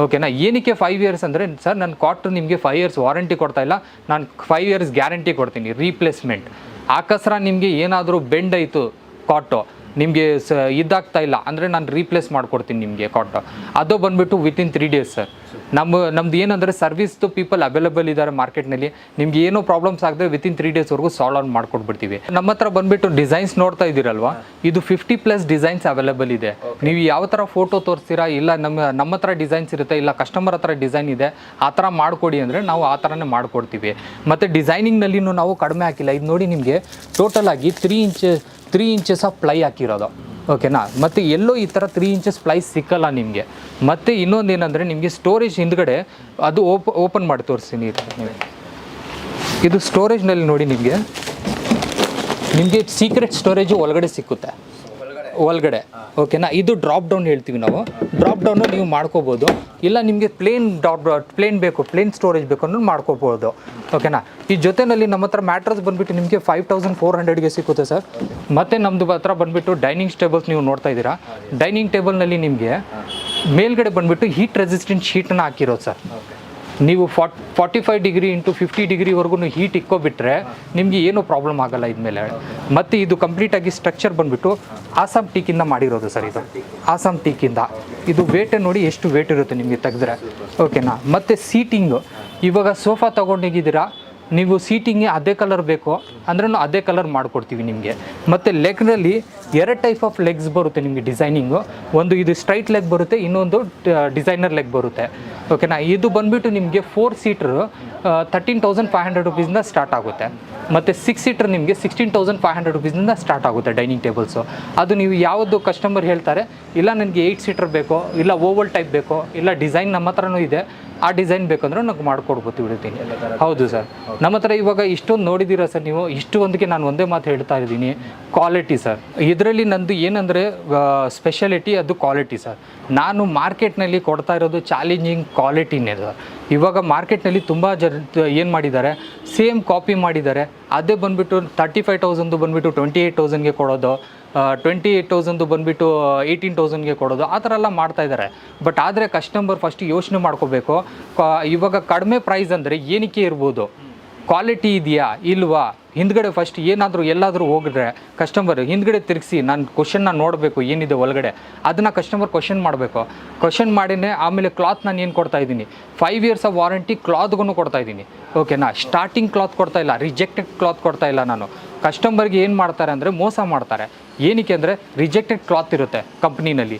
[SPEAKER 1] ಓಕೆನಾ. ಏನಕ್ಕೆ 5 ಇಯರ್ಸ್ ಅಂದರೆ ಸರ್, ನನ್ನ ಕಾಟು ನಿಮಗೆ 5 ಇಯರ್ಸ್ ವಾರಂಟಿ ಕೊಡ್ತಾ ಇಲ್ಲ, ನಾನು 5 ಇಯರ್ಸ್ ಗ್ಯಾರಂಟಿ ಕೊಡ್ತೀನಿ, ರೀಪ್ಲೇಸ್ಮೆಂಟ್. ಆಕಸ್ರ ನಿಮಗೆ ಏನಾದರೂ ಬೆಂಡ್ ಆಯಿತು ಕಾಟು, ನಿಮಗೆ ಇದಾಗ್ತಾ ಇಲ್ಲ ಅಂದರೆ ನಾನು ರೀಪ್ಲೇಸ್ ಮಾಡ್ಕೊಡ್ತೀನಿ ನಿಮಗೆ ಕಾಟು. ಅದು ಬಂದುಬಿಟ್ಟು ವಿತಿನ್ 3 ಡೇಸ್ ಸರ್. ನಮ್ದು ಏನಂದರೆ ಸರ್ವಿಸ್ದು ಪೀಪಲ್ ಅವೈಲೇಬಲ್ ಇದ್ದಾರೆ ಮಾರ್ಕೆಟ್ನಲ್ಲಿ. ನಿಮ್ಗೆ ಏನೋ ಪ್ರಾಬ್ಲಮ್ಸ್ ಆಗಿದ್ರೆ ವಿತಿನ್ 3 ಡೇಸ್ವರೆಗೂ ಸಾಲ್ವ್ ಆನ್ ಮಾಡ್ಕೊಟ್ಬಿಡ್ತೀವಿ. ನಮ್ಮ ಹತ್ರ ಬಂದುಬಿಟ್ಟು ಡಿಸೈನ್ಸ್ ನೋಡ್ತಾ ಇದ್ದೀರಲ್ವಾ, ಇದು 50+ ಡಿಸೈನ್ಸ್ ಅವೈಲೇಬಲ್ ಇದೆ. ನೀವು ಯಾವ ಥರ ಫೋಟೋ ತೋರಿಸ್ತೀರಾ, ಇಲ್ಲ ನಮ್ಮ ಹತ್ರ ಡಿಸೈನ್ಸ್ ಇರುತ್ತೆ, ಇಲ್ಲ ಕಸ್ಟಮರ್ ಹತ್ರ ಡಿಸೈನ್ ಇದೆ, ಆ ಥರ ಮಾಡಿಕೊಡಿ ಅಂದರೆ ನಾವು ಆ ಥರನೇ ಮಾಡಿಕೊಡ್ತೀವಿ. ಮತ್ತು ಡಿಸೈನಿಂಗ್ನಲ್ಲಿನೂ ನಾವು ಕಡಿಮೆ ಹಾಕಿಲ್ಲ. ಇದು ನೋಡಿ, ನಿಮಗೆ ಟೋಟಲ್ ಆಗಿ 3 ಇಂಚಸ್ ಆಫ್ ಪ್ಲೈ ಹಾಕಿರೋದು, ಓಕೆನಾ. ಮತ್ತು ಎಲ್ಲೋ ಈ ಥರ 3 ಇಂಚಸ್ ಪ್ಲೈ ಸಿಕ್ಕಲ್ಲ ನಿಮಗೆ. ಮತ್ತು ಇನ್ನೊಂದು ಏನಂದರೆ, ನಿಮಗೆ ಸ್ಟೋರೇಜ್ ಹಿಂದ್ಗಡೆ ಅದು ಓಪನ್ ಮಾಡಿ ತೋರಿಸ್ತೀನಿ ನೀವು. ಇದು ಸ್ಟೋರೇಜ್ನಲ್ಲಿ ನೋಡಿ, ನಿಮಗೆ ಸೀಕ್ರೆಟ್ ಸ್ಟೋರೇಜು ಒಳಗಡೆ ಸಿಕ್ಕುತ್ತೆ, ಒಳಗಡೆ, ಓಕೆನಾ. ಇದು ಡ್ರಾಪ್ ಡೌನ್ ಹೇಳ್ತೀವಿ ನಾವು. ಡ್ರಾಪ್ ಡೌನು ನೀವು ಮಾಡ್ಕೋಬೋದು, ಇಲ್ಲ ನಿಮಗೆ ಪ್ಲೇನ್ ಬೇಕು, ಪ್ಲೇನ್ ಸ್ಟೋರೇಜ್ ಬೇಕು ಅನ್ನೋದು ಮಾಡ್ಕೋಬೋದು, ಓಕೆನಾ. ಈ ಜೊತೆಯಲ್ಲಿ ನಮ್ಮ ಹತ್ರ ಮ್ಯಾಟ್ರಸ್ ಬಂದುಬಿಟ್ಟು ನಿಮಗೆ 5,400ಗೆ ಸಿಕ್ಕುತ್ತೆ ಸರ್. ಮತ್ತು ನಮ್ಮದು ಹತ್ರ ಬಂದುಬಿಟ್ಟು ಡೈನಿಂಗ್ ಟೇಬಲ್ಸ್ ನೀವು ನೋಡ್ತಾ ಇದ್ದೀರಾ. ಡೈನಿಂಗ್ ಟೇಬಲ್ನಲ್ಲಿ ನಿಮಗೆ ಮೇಲ್ಗಡೆ ಬಂದುಬಿಟ್ಟು ಹೀಟ್ ರೆಸಿಸ್ಟೆಂಟ್ ಶೀಟನ್ನು ಹಾಕಿರೋದು ಸರ್. ನೀವು 45 ಡಿಗ್ರಿ ಇಂಟು 50 ಡಿಗ್ರಿವರೆಗೂ ಹೀಟ್ ಇಕ್ಕೋಬಿಟ್ರೆ ನಿಮಗೆ ಏನೂ ಪ್ರಾಬ್ಲಮ್ ಆಗೋಲ್ಲ ಇದ್ಮೇಲೆ. ಮತ್ತು ಇದು ಕಂಪ್ಲೀಟಾಗಿ ಸ್ಟ್ರಕ್ಚರ್ ಬಂದುಬಿಟ್ಟು ಆಸಾಮ್ ಟೀಕಿಂದ ಮಾಡಿರೋದು ಸರ್. ಇದು ಆಸಾಮ್ ಟೀಕಿಂದ. ಇದು ವೇಟ್ ನೋಡಿ ಎಷ್ಟು ವೇಟ್ ಇರುತ್ತೆ ನಿಮಗೆ ತೆಗೆದ್ರೆ, ಓಕೆನಾ. ಮತ್ತು ಸೀಟಿಂಗು, ಇವಾಗ ಸೋಫಾ ತೊಗೊಂಡೋಗಿದ್ದೀರಾ ನೀವು, ಸೀಟಿಂಗ್ಗೆ ಅದೇ ಕಲರ್ ಬೇಕು ಅಂದ್ರೂ ಅದೇ ಕಲರ್ ಮಾಡಿಕೊಡ್ತೀವಿ ನಿಮಗೆ. ಮತ್ತು ಲೆಗ್ನಲ್ಲಿ 2 ಟೈಪ್ ಆಫ್ ಲೆಗ್ಸ್ ಬರುತ್ತೆ ನಿಮಗೆ ಡಿಸೈನಿಂಗು. ಒಂದು ಇದು ಸ್ಟ್ರೈಟ್ ಲೆಗ್ ಬರುತ್ತೆ, ಇನ್ನೊಂದು ಡಿಸೈನರ್ ಲೆಗ್ ಬರುತ್ತೆ, ಓಕೆನಾ. ಇದು ಬಂದುಬಿಟ್ಟು ನಿಮಗೆ 4 ಸೀಟ್ರು 13,500 ರುಪೀಸಿಂದ ಸ್ಟಾರ್ಟ್ ಆಗುತ್ತೆ. ಮತ್ತು 6 ಸೀಟ್ರ್ ನಿಮಗೆ 16,500 ರುಪೀಸಿಂದ ಸ್ಟಾರ್ಟ್ ಆಗುತ್ತೆ ಡೈನಿಂಗ್ ಟೇಬಲ್ಸು. ಅದು ನೀವು ಯಾವುದು ಕಸ್ಟಮರ್ ಹೇಳ್ತಾರೆ, ಇಲ್ಲ ನನಗೆ 8 ಸೀಟ್ರ್ ಬೇಕೋ, ಇಲ್ಲ ಓವಲ್ ಟೈಪ್ ಬೇಕೋ, ಇಲ್ಲ ಡಿಸೈನ್ ನಮ್ಮ ಹತ್ರನೂ ಇದೆ, ಆ ಡಿಸೈನ್ ಬೇಕಂದ್ರೆ ನಾವು ಮಾಡಿಕೊಡ್ಬೋದು ಬಿಡ್ತೀನಿ. ಹೌದು ಸರ್, ನಮ್ಮ ಹತ್ರ ಇವಾಗ ಇಷ್ಟೊಂದು ನೋಡಿದ್ದೀರಾ ಸರ್ ನೀವು. ಇಷ್ಟೊಂದಕ್ಕೆ ನಾನು ಒಂದೇ ಮಾತು ಹೇಳ್ತಾ ಇದ್ದೀನಿ, ಕ್ವಾಲಿಟಿ ಸರ್. ಇದರಲ್ಲಿ ನಂದು ಏನಂದರೆ ಸ್ಪೆಷಾಲಿಟಿ, ಅದು ಕ್ವಾಲಿಟಿ ಸರ್. ನಾನು ಮಾರ್ಕೆಟ್ನಲ್ಲಿ ಕೊಡ್ತಾ ಇರೋದು ಚಾಲೆಂಜಿಂಗ್ ಕ್ವಾಲಿಟಿನೇ ಸರ್. ಇವಾಗ ಮಾರ್ಕೆಟ್ನಲ್ಲಿ ತುಂಬ ಏನು ಮಾಡಿದ್ದಾರೆ, ಸೇಮ್ ಕಾಪಿ ಮಾಡಿದ್ದಾರೆ. ಅದೇ ಬಂದುಬಿಟ್ಟು 35,000 ಬಂದುಬಿಟ್ಟು 28,000ಗೆ ಕೊಡೋದು, 28,000 ಬಂದುಬಿಟ್ಟು 18,000ಗೆ ಕೊಡೋದು, ಆ ಥರ ಎಲ್ಲ ಮಾಡ್ತಾಯಿದ್ದಾರೆ. ಬಟ್ ಆದರೆ ಕಸ್ಟಮರ್ ಫಸ್ಟ್ ಯೋಚನೆ ಮಾಡ್ಕೋಬೇಕು, ಇವಾಗ ಕಡಿಮೆ ಪ್ರೈಸ್ ಅಂದರೆ ಏನಕ್ಕೆ ಇರ್ಬೋದು, ಕ್ವಾಲಿಟಿ ಇದೆಯಾ ಇಲ್ವಾ. ಹಿಂದ್ಗಡೆ ಫಸ್ಟ್ ಏನಾದರೂ ಎಲ್ಲಾದರೂ ಹೋಗಿದ್ರೆ ಕಸ್ಟಮರ್ ಹಿಂದ್ಗಡೆ ತಿರುಗಿಸಿ ನಾನು ಕ್ವಶನ್ನ ನೋಡಬೇಕು ಏನಿದೆ ಒಳಗಡೆ, ಅದನ್ನು ಕಸ್ಟಮರ್ ಕ್ವಶನ್ ಮಾಡಬೇಕು. ಕ್ವಶನ್ ಮಾಡಿನೇ ಆಮೇಲೆ ಕ್ಲಾತ್ ನಾನು ಏನು ಕೊಡ್ತಾ ಇದ್ದೀನಿ, 5 ಇಯರ್ಸ್ ಆಫ್ ವಾರಂಟಿ ಕ್ಲಾತ್ಗೂ ಕೊಡ್ತಾ ಇದ್ದೀನಿ, ಓಕೆನಾ. ಸ್ಟಾರ್ಟಿಂಗ್ ಕ್ಲಾತ್ ಕೊಡ್ತಾ ಇಲ್ಲ, ರಿಜೆಕ್ಟೆಡ್ ಕ್ಲಾತ್ ಕೊಡ್ತಾ ಇಲ್ಲ ನಾನು. ಕಸ್ಟಮರ್ಗೆ ಏನು ಮಾಡ್ತಾರೆ ಅಂದರೆ ಮೋಸ ಮಾಡ್ತಾರೆ. ಏನಕ್ಕೆ ಅಂದರೆ ರಿಜೆಕ್ಟೆಡ್ ಕ್ಲಾತ್ ಇರುತ್ತೆ ಕಂಪ್ನಿನಲ್ಲಿ,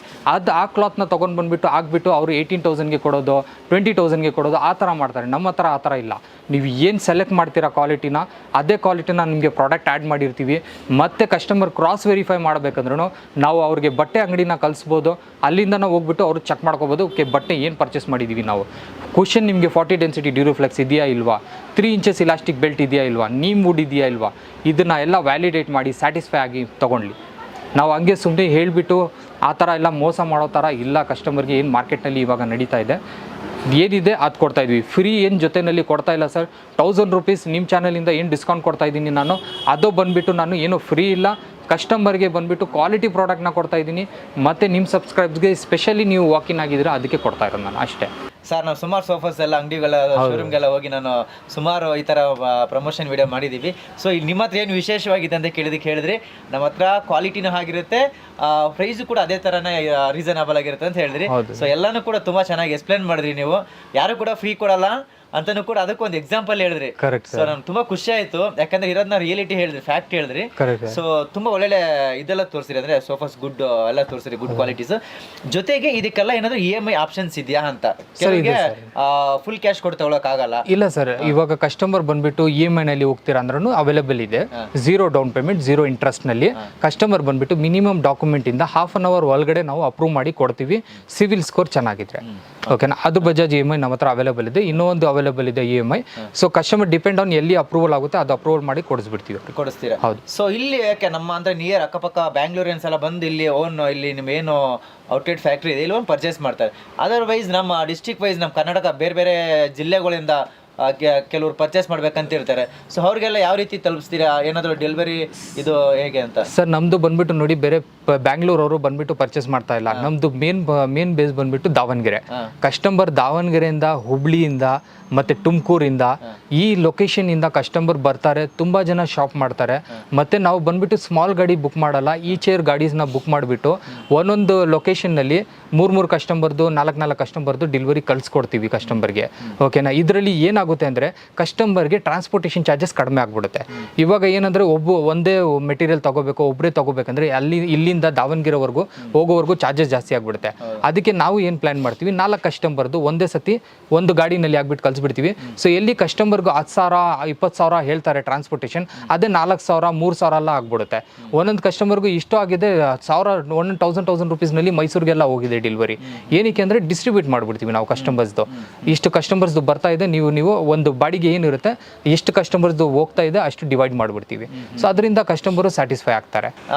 [SPEAKER 1] ಆ ಕ್ಲಾತ್ನ ತೊಗೊಂಡು ಬಂದುಬಿಟ್ಟು ಆಗಿಬಿಟ್ಟು ಅವರು 18,000ಗೆ ಕೊಡೋದು, 20,000ಗೆ ಕೊಡೋದು, ಆ ಥರ ಮಾಡ್ತಾರೆ. ನಮ್ಮ ಹತ್ರ ಆ ಥರ ಇಲ್ಲ. ನೀವು ಏನು ಸೆಲೆಕ್ಟ್ ಮಾಡ್ತೀರಾ ಕ್ವಾಲಿಟಿನ, ಅದೇ ಕ್ವಾಲಿಟಿನ ನಿಮಗೆ ಪ್ರಾಡಕ್ಟ್ ಆ್ಯಡ್ ಮಾಡಿರ್ತೀವಿ. ಮತ್ತು ಕಸ್ಟಮರ್ ಕ್ರಾಸ್ ವೆರಿಫೈ ಮಾಡಬೇಕಂದ್ರೂ ನಾವು ಅವ್ರಿಗೆ ಬಟ್ಟೆ ಅಂಗಡಿನ ಕಳಿಸ್ಬೋದು, ಅಲ್ಲಿಂದ ನಾವು ಹೋಗ್ಬಿಟ್ಟು ಅವರು ಚೆಕ್ ಮಾಡ್ಕೋಬೋದು, ಓಕೆ ಬಟ್ಟೆ ಏನು ಪರ್ಚೇಸ್ ಮಾಡಿದ್ದೀವಿ ನಾವು. ಕ್ವಶನ್ ನಿಮಗೆ 40 ಡೆನ್ಸಿಟಿ ಡ್ಯೂರೋಫ್ಲೆಕ್ಸ್ ಇದೆಯಾ ಇಲ್ವಾ, 3 ಇಂಚಸ್ ಇಲಾಸ್ಟಿಕ್ ಬೆಲ್ಟ್ ಇದೆಯಾ ಇಲ್ವಾ, ನೀಮ್ ವುಡ್ ಇದೆಯಾ ಇಲ್ವಾ, ಇದನ್ನು ಎಲ್ಲ ವ್ಯಾಲಿಡೇಟ್ ಮಾಡಿ ಸ್ಯಾಟಿಸ್ಫೈ ಆಗಿ ತೊಗೊಳ್ಳಿ. ನಾವು ಹಂಗೆ ಸುಮ್ಮನೆ ಹೇಳಿಬಿಟ್ಟು ಆ ಥರ ಎಲ್ಲ ಮೋಸ ಮಾಡೋ ಥರ ಇಲ್ಲ. ಕಸ್ಟಮರ್ಗೆ ಏನು ಮಾರ್ಕೆಟ್ನಲ್ಲಿ ಇವಾಗ ನಡೀತಾ ಇದೆ ಏನಿದೆ ಅದು ಕೊಡ್ತಾಯಿದ್ವಿ. ಫ್ರೀ ಏನು ಜೊತೆಯಲ್ಲಿ ಕೊಡ್ತಾ ಇಲ್ಲ ಸರ್. 1000 ರುಪೀಸ್ ನಿಮ್ಮ ಚಾನಲಿಂದ ಏನು ಡಿಸ್ಕೌಂಟ್ ಕೊಡ್ತಾಯಿದ್ದೀನಿ ನಾನು, ಅದು ಬಂದುಬಿಟ್ಟು ನಾನು ಏನು ಫ್ರೀ ಇಲ್ಲ, ಕಸ್ಟಮರ್ಗೆ ಬಂದುಬಿಟ್ಟು ಕ್ವಾಲಿಟಿ ಪ್ರಾಡಕ್ಟ್ನ ಕೊಡ್ತಾಯಿದ್ದೀನಿ. ಮತ್ತು ನಿಮ್ಮ ಸಬ್ಸ್ಕ್ರೈಬ್ಸ್ಗೆ ಸ್ಪೆಷಲಿ ನೀವು ವಾಕಿನ್ ಆಗಿದ್ದೀರಾ, ಅದಕ್ಕೆ ಕೊಡ್ತಾ ಇರೋದು ನಾನು ಅಷ್ಟೇ.
[SPEAKER 2] ಸರ್ ನಾವು ಸುಮಾರು ಸೋಫಾಸ್ ಎಲ್ಲ ಅಂಗಡಿಗಳ ಶೋರೂಮ್ಗೆಲ್ಲ ಹೋಗಿ ನಾನು ಸುಮಾರು ಈ ಥರ ಪ್ರಮೋಷನ್ ವಿಡಿಯೋ ಮಾಡಿದ್ದೀವಿ. ಸೊ ಇಲ್ಲಿ ನಿಮ್ಮ ಹತ್ರ ಏನು ವಿಶೇಷವಾಗಿದೆ ಅಂತ ಹೇಳಿದ್ರಿ. ನಮ್ಮ ಹತ್ರ ಕ್ವಾಲಿಟಿನೂ ಆಗಿರುತ್ತೆ, ಪ್ರೈಸು ಕೂಡ ಅದೇ ಥರನೇ ರೀಸನಬಲ್ ಆಗಿರುತ್ತೆ ಅಂತ ಹೇಳಿದ್ರಿ. ಸೊ ಎಲ್ಲನೂ ಕೂಡ ತುಂಬ ಚೆನ್ನಾಗಿ ಎಕ್ಸ್ಪ್ಲೇನ್ ಮಾಡಿದ್ರಿ ನೀವು. ಯಾರು ಕೂಡ ಫ್ರೀ ಕೊಡಲ್ಲ,
[SPEAKER 3] ಅಂತಾನು ಕೂಡ ಅದಕ್ಕೆ ಒಂದು ಎಕ್ಸಾಂಪಲ್ ಹೇಳಿದ್ರಿ.
[SPEAKER 1] ಕರೆಕ್ಟ್
[SPEAKER 3] ಸೊ ನಮ್ಗೆ ತುಂಬಾ ಖುಷಿ ಆಯ್ತು, ಯಾಕಂದ್ರೆ ಇರೋದನ್ನ ರಿಯಾಲಿಟಿ ಹೇಳಿದ್ರಿ, ಫ್ಯಾಕ್ಟ್ ಹೇಳಿದ್ರಿ.
[SPEAKER 1] ಕರೆಕ್ಟ್
[SPEAKER 3] ಸೊ ತುಂಬಾ ಒಳ್ಳೆ ಇದೆಲ್ಲ ತೋರಿಸಿರಿ, ಅಂದ್ರೆ ಸೋಫಾಸ್ ಗುಡ್ ಎಲ್ಲ ತೋರಿಸಿರಿ, ಗುಡ್ ಕ್ವಾಲಿಟೀಸ್. ಜೊತೆಗೆ ಇದಕ್ಕೆಲ್ಲ ಏನಾದ್ರು EMI ಆಪ್ಷನ್ಸ್ ಇದೆಯಾ ಅಂತ. ಕೆಲವರಿಗೆ ಫುಲ್ ಕ್ಯಾಶ್ ಕೊಟ್ಟು ತಗೊಳಕ್ ಆಗಲ್ಲ.
[SPEAKER 1] ಇಲ್ಲ ಸರ್, ಇವಾಗ ಕಸ್ಟಮರ್ ಬಂದ್ಬಿಟ್ಟು EMI ನಲ್ಲಿ ಹೋಗ್ತೀರಾ ಅಂದ್ರೂ ಅವೈಲೇಬಲ್ ಇದೆ. 0 ಡೌನ್ ಪೇಮೆಂಟ್ 0 ಇಂಟ್ರೆಸ್ಟ್ ನಲ್ಲಿ ಕಸ್ಟಮರ್ ಬಂದ್ಬಿಟ್ಟು ಮಿನಿಮಮ್ ಡಾಕ್ಯುಮೆಂಟ್ ಇಂದ ಹಾಫ್ ಅನ್ ಅವರ್ ಒಳಗಡೆ ನಾವು ಅಪ್ರೂವ್ ಮಾಡಿ ಕೊಡ್ತೀವಿ, ಸಿವಿಲ್ ಸ್ಕೋರ್ ಚೆನ್ನಾಗಿದ್ರೆ. ಓಕೆನಾ, ಅದು ಬಜಾಜ್ EMI ನಮ್ಮ ಹತ್ರ ಅವೈಲೇಬಲ್ ಇದೆ. ಇನ್ನೊಂದು ಅವೈಲೇಬಲ್ ಇದೆ EMI. So customer depend on ಎಲ್ಲಿ ಅಪ್ರೂವಲ್ ಆಗುತ್ತೆ ಅದು ಅಪ್ರೂವಲ್ ಮಾಡಿ
[SPEAKER 3] ಕೊಡಿಸ್ತೀರಾ.
[SPEAKER 1] ಹೌದು.
[SPEAKER 3] ಸೊ ಇಲ್ಲಿ ಯಾಕೆ ನಮ್ಮ ಅಂದ್ರೆ ನಿಯರ್ ಅಕ್ಕಪಕ್ಕ ಬ್ಯಾಂಗ್ಳೂರಿಯನ್ಸ್ ಎಲ್ಲ ಬಂದು ಇಲ್ಲಿ ಇಲ್ಲಿ ನಿಮ್ಮ ಏನು ಔಟ್ಲೆಟ್ ಫ್ಯಾಕ್ಟ್ರಿ ಇದೆ ಇಲ್ಲಿ ಒಂದು ಪರ್ಚೇಸ್ ಮಾಡ್ತಾರೆ. ಅದರ್ವೈಸ್ ನಮ್ಮ ಡಿಸ್ಟ್ರಿಕ್ಟ್ ವೈಸ್ ನಮ್ಮ ಕರ್ನಾಟಕ ಬೇರೆ ಬೇರೆ ಜಿಲ್ಲೆಗಳಿಂದ ಕೆಲವರು ಪರ್ಚೇಸ್ ಮಾಡ್ಬೇಕಂತ ಇರ್ತಾರೆ. ಸೊ ಅವ್ರಿಗೆಲ್ಲ ಯಾವ ರೀತಿ ತಲುಪಿಸ್ತೀರಾ, ಏನಾದರೂ ಡೆಲಿವರಿ ಇದು ಹೇಗೆ ಅಂತ?
[SPEAKER 1] ಸರ್ ನಮ್ದು ಬಂದ್ಬಿಟ್ಟು ನೋಡಿ, ಬೇರೆ ಬ್ಯಾಂಗ್ಳೂರ್ ಅವರು ಬಂದ್ಬಿಟ್ಟು ಪರ್ಚೇಸ್ ಮಾಡ್ತಾ ಇಲ್ಲ. ನಮ್ದು ಮೇನ್ ಬೇಸ್ ಬಂದ್ಬಿಟ್ಟು ದಾವಣಗೆರೆ. ಕಸ್ಟಮರ್ ದಾವಣಗೆರೆಯಿಂದ, ಹುಬ್ಳಿಯಿಂದ ಮತ್ತೆ ತುಮಕೂರಿಂದ ಈ ಲೊಕೇಶನ್ ಇಂದ ಕಸ್ಟಮರ್ ಬರ್ತಾರೆ, ತುಂಬಾ ಜನ ಶಾಪ್ ಮಾಡ್ತಾರೆ. ಮತ್ತೆ ನಾವು ಬಂದ್ಬಿಟ್ಟು ಸ್ಮಾಲ್ ಗಾಡಿ ಬುಕ್ ಮಾಡಲ್ಲ, ಈ ಚೇರ್ ಗಾಡೀಸ್ನ ಬುಕ್ ಮಾಡಿಬಿಟ್ಟು ಒಂದೊಂದು ಲೊಕೇಶನ್ ನಲ್ಲಿ 3 ಕಸ್ಟಮರ್ದು 4 ಕಸ್ಟಮರ್ದು ಡೆಲಿವರಿ ಕಳ್ಸಿಕೊಡ್ತೀವಿ ಕಸ್ಟಮರ್ಗೆ. ಓಕೆನಾ, ಇದರಲ್ಲಿ ಏನಾಗುತ್ತೆ ಅಂದ್ರೆ ಕಸ್ಟಮರ್ಗೆ ಟ್ರಾನ್ಸ್ಪೋರ್ಟೇಷನ್ ಚಾರ್ಜಸ್ ಕಡಿಮೆ ಆಗ್ಬಿಡುತ್ತೆ. ಇವಾಗ ಏನಂದ್ರೆ ಒಂದೇ ಮೆಟೀರಿಯಲ್ ತಗೋಬೇಕು, ಒಬ್ಬರೇ ತಗೋಬೇಕಂದ್ರೆ ಇಲ್ಲಿಂದ ದಾವಣಗೆರೆವರೆಗೂ ಹೋಗೋವರೆಗೂ ಚಾರ್ಜಸ್ ಜಾಸ್ತಿ ಆಗ್ಬಿಡುತ್ತೆ. ಅದಕ್ಕೆ ನಾವು ಏನು ಪ್ಲಾನ್ ಮಾಡ್ತೀವಿ, 4 ಕಸ್ಟಮರ್ದು ಒಂದೇ ಸತಿ ಒಂದು ಗಾಡಿನಲ್ಲಿ ಆಗ್ಬಿಟ್ಟು ಕಳ್ಸಿಬಿಡ್ತೀವಿ. ಸೊ ಎಲ್ಲಿ ಕಸ್ಟಮರ್ಗೂ 10,000 20,000 ಹೇಳ್ತಾರೆ ಟ್ರಾನ್ಸ್ಪೋರ್ಟೇಷನ್, ಅದೇ 4,000 3,000 ಎಲ್ಲ ಆಗ್ಬಿಡುತ್ತೆ. ಒಂದೊಂದು ಕಸ್ಟಮರ್ಗೂ ಇಷ್ಟು ಆಗಿದೆ 1,000 ರೂಪೀಸ್ನಲ್ಲಿ ಮೈಸೂರಿಗೆಲ್ಲ ಹೋಗಿದೆ ಡೆಲಿವರಿ. ಏನಕ್ಕೆ ಅಂದರೆ ಡಿಸ್ಟ್ರಿಬ್ಯೂಟ್ ಮಾಡಿಬಿಡ್ತೀವಿ ನಾವು ಕಸ್ಟಮರ್ಸ್ದು. ಇಷ್ಟು ಕಸ್ಟಮರ್ಸ್ದು ಬರ್ತಾ ಇದೆ, ನೀವು ಒಂದು ಬಾಡಿಗೆ ಏನಿರುತ್ತೆ ಎಷ್ಟು ಕಸ್ಟಮರ್ಸ್ದು ಹೋಗ್ತಾ ಇದೆ ಅಷ್ಟು ಡಿವೈಡ್ ಮಾಡಿಬಿಡ್ತೀವಿ. ಸೊ ಅದರಿಂದ ಕಸ್ಟಮರು ಸ್ಯಾಟಿಸ್ಫೈ ಆಗ್ತಾರೆ.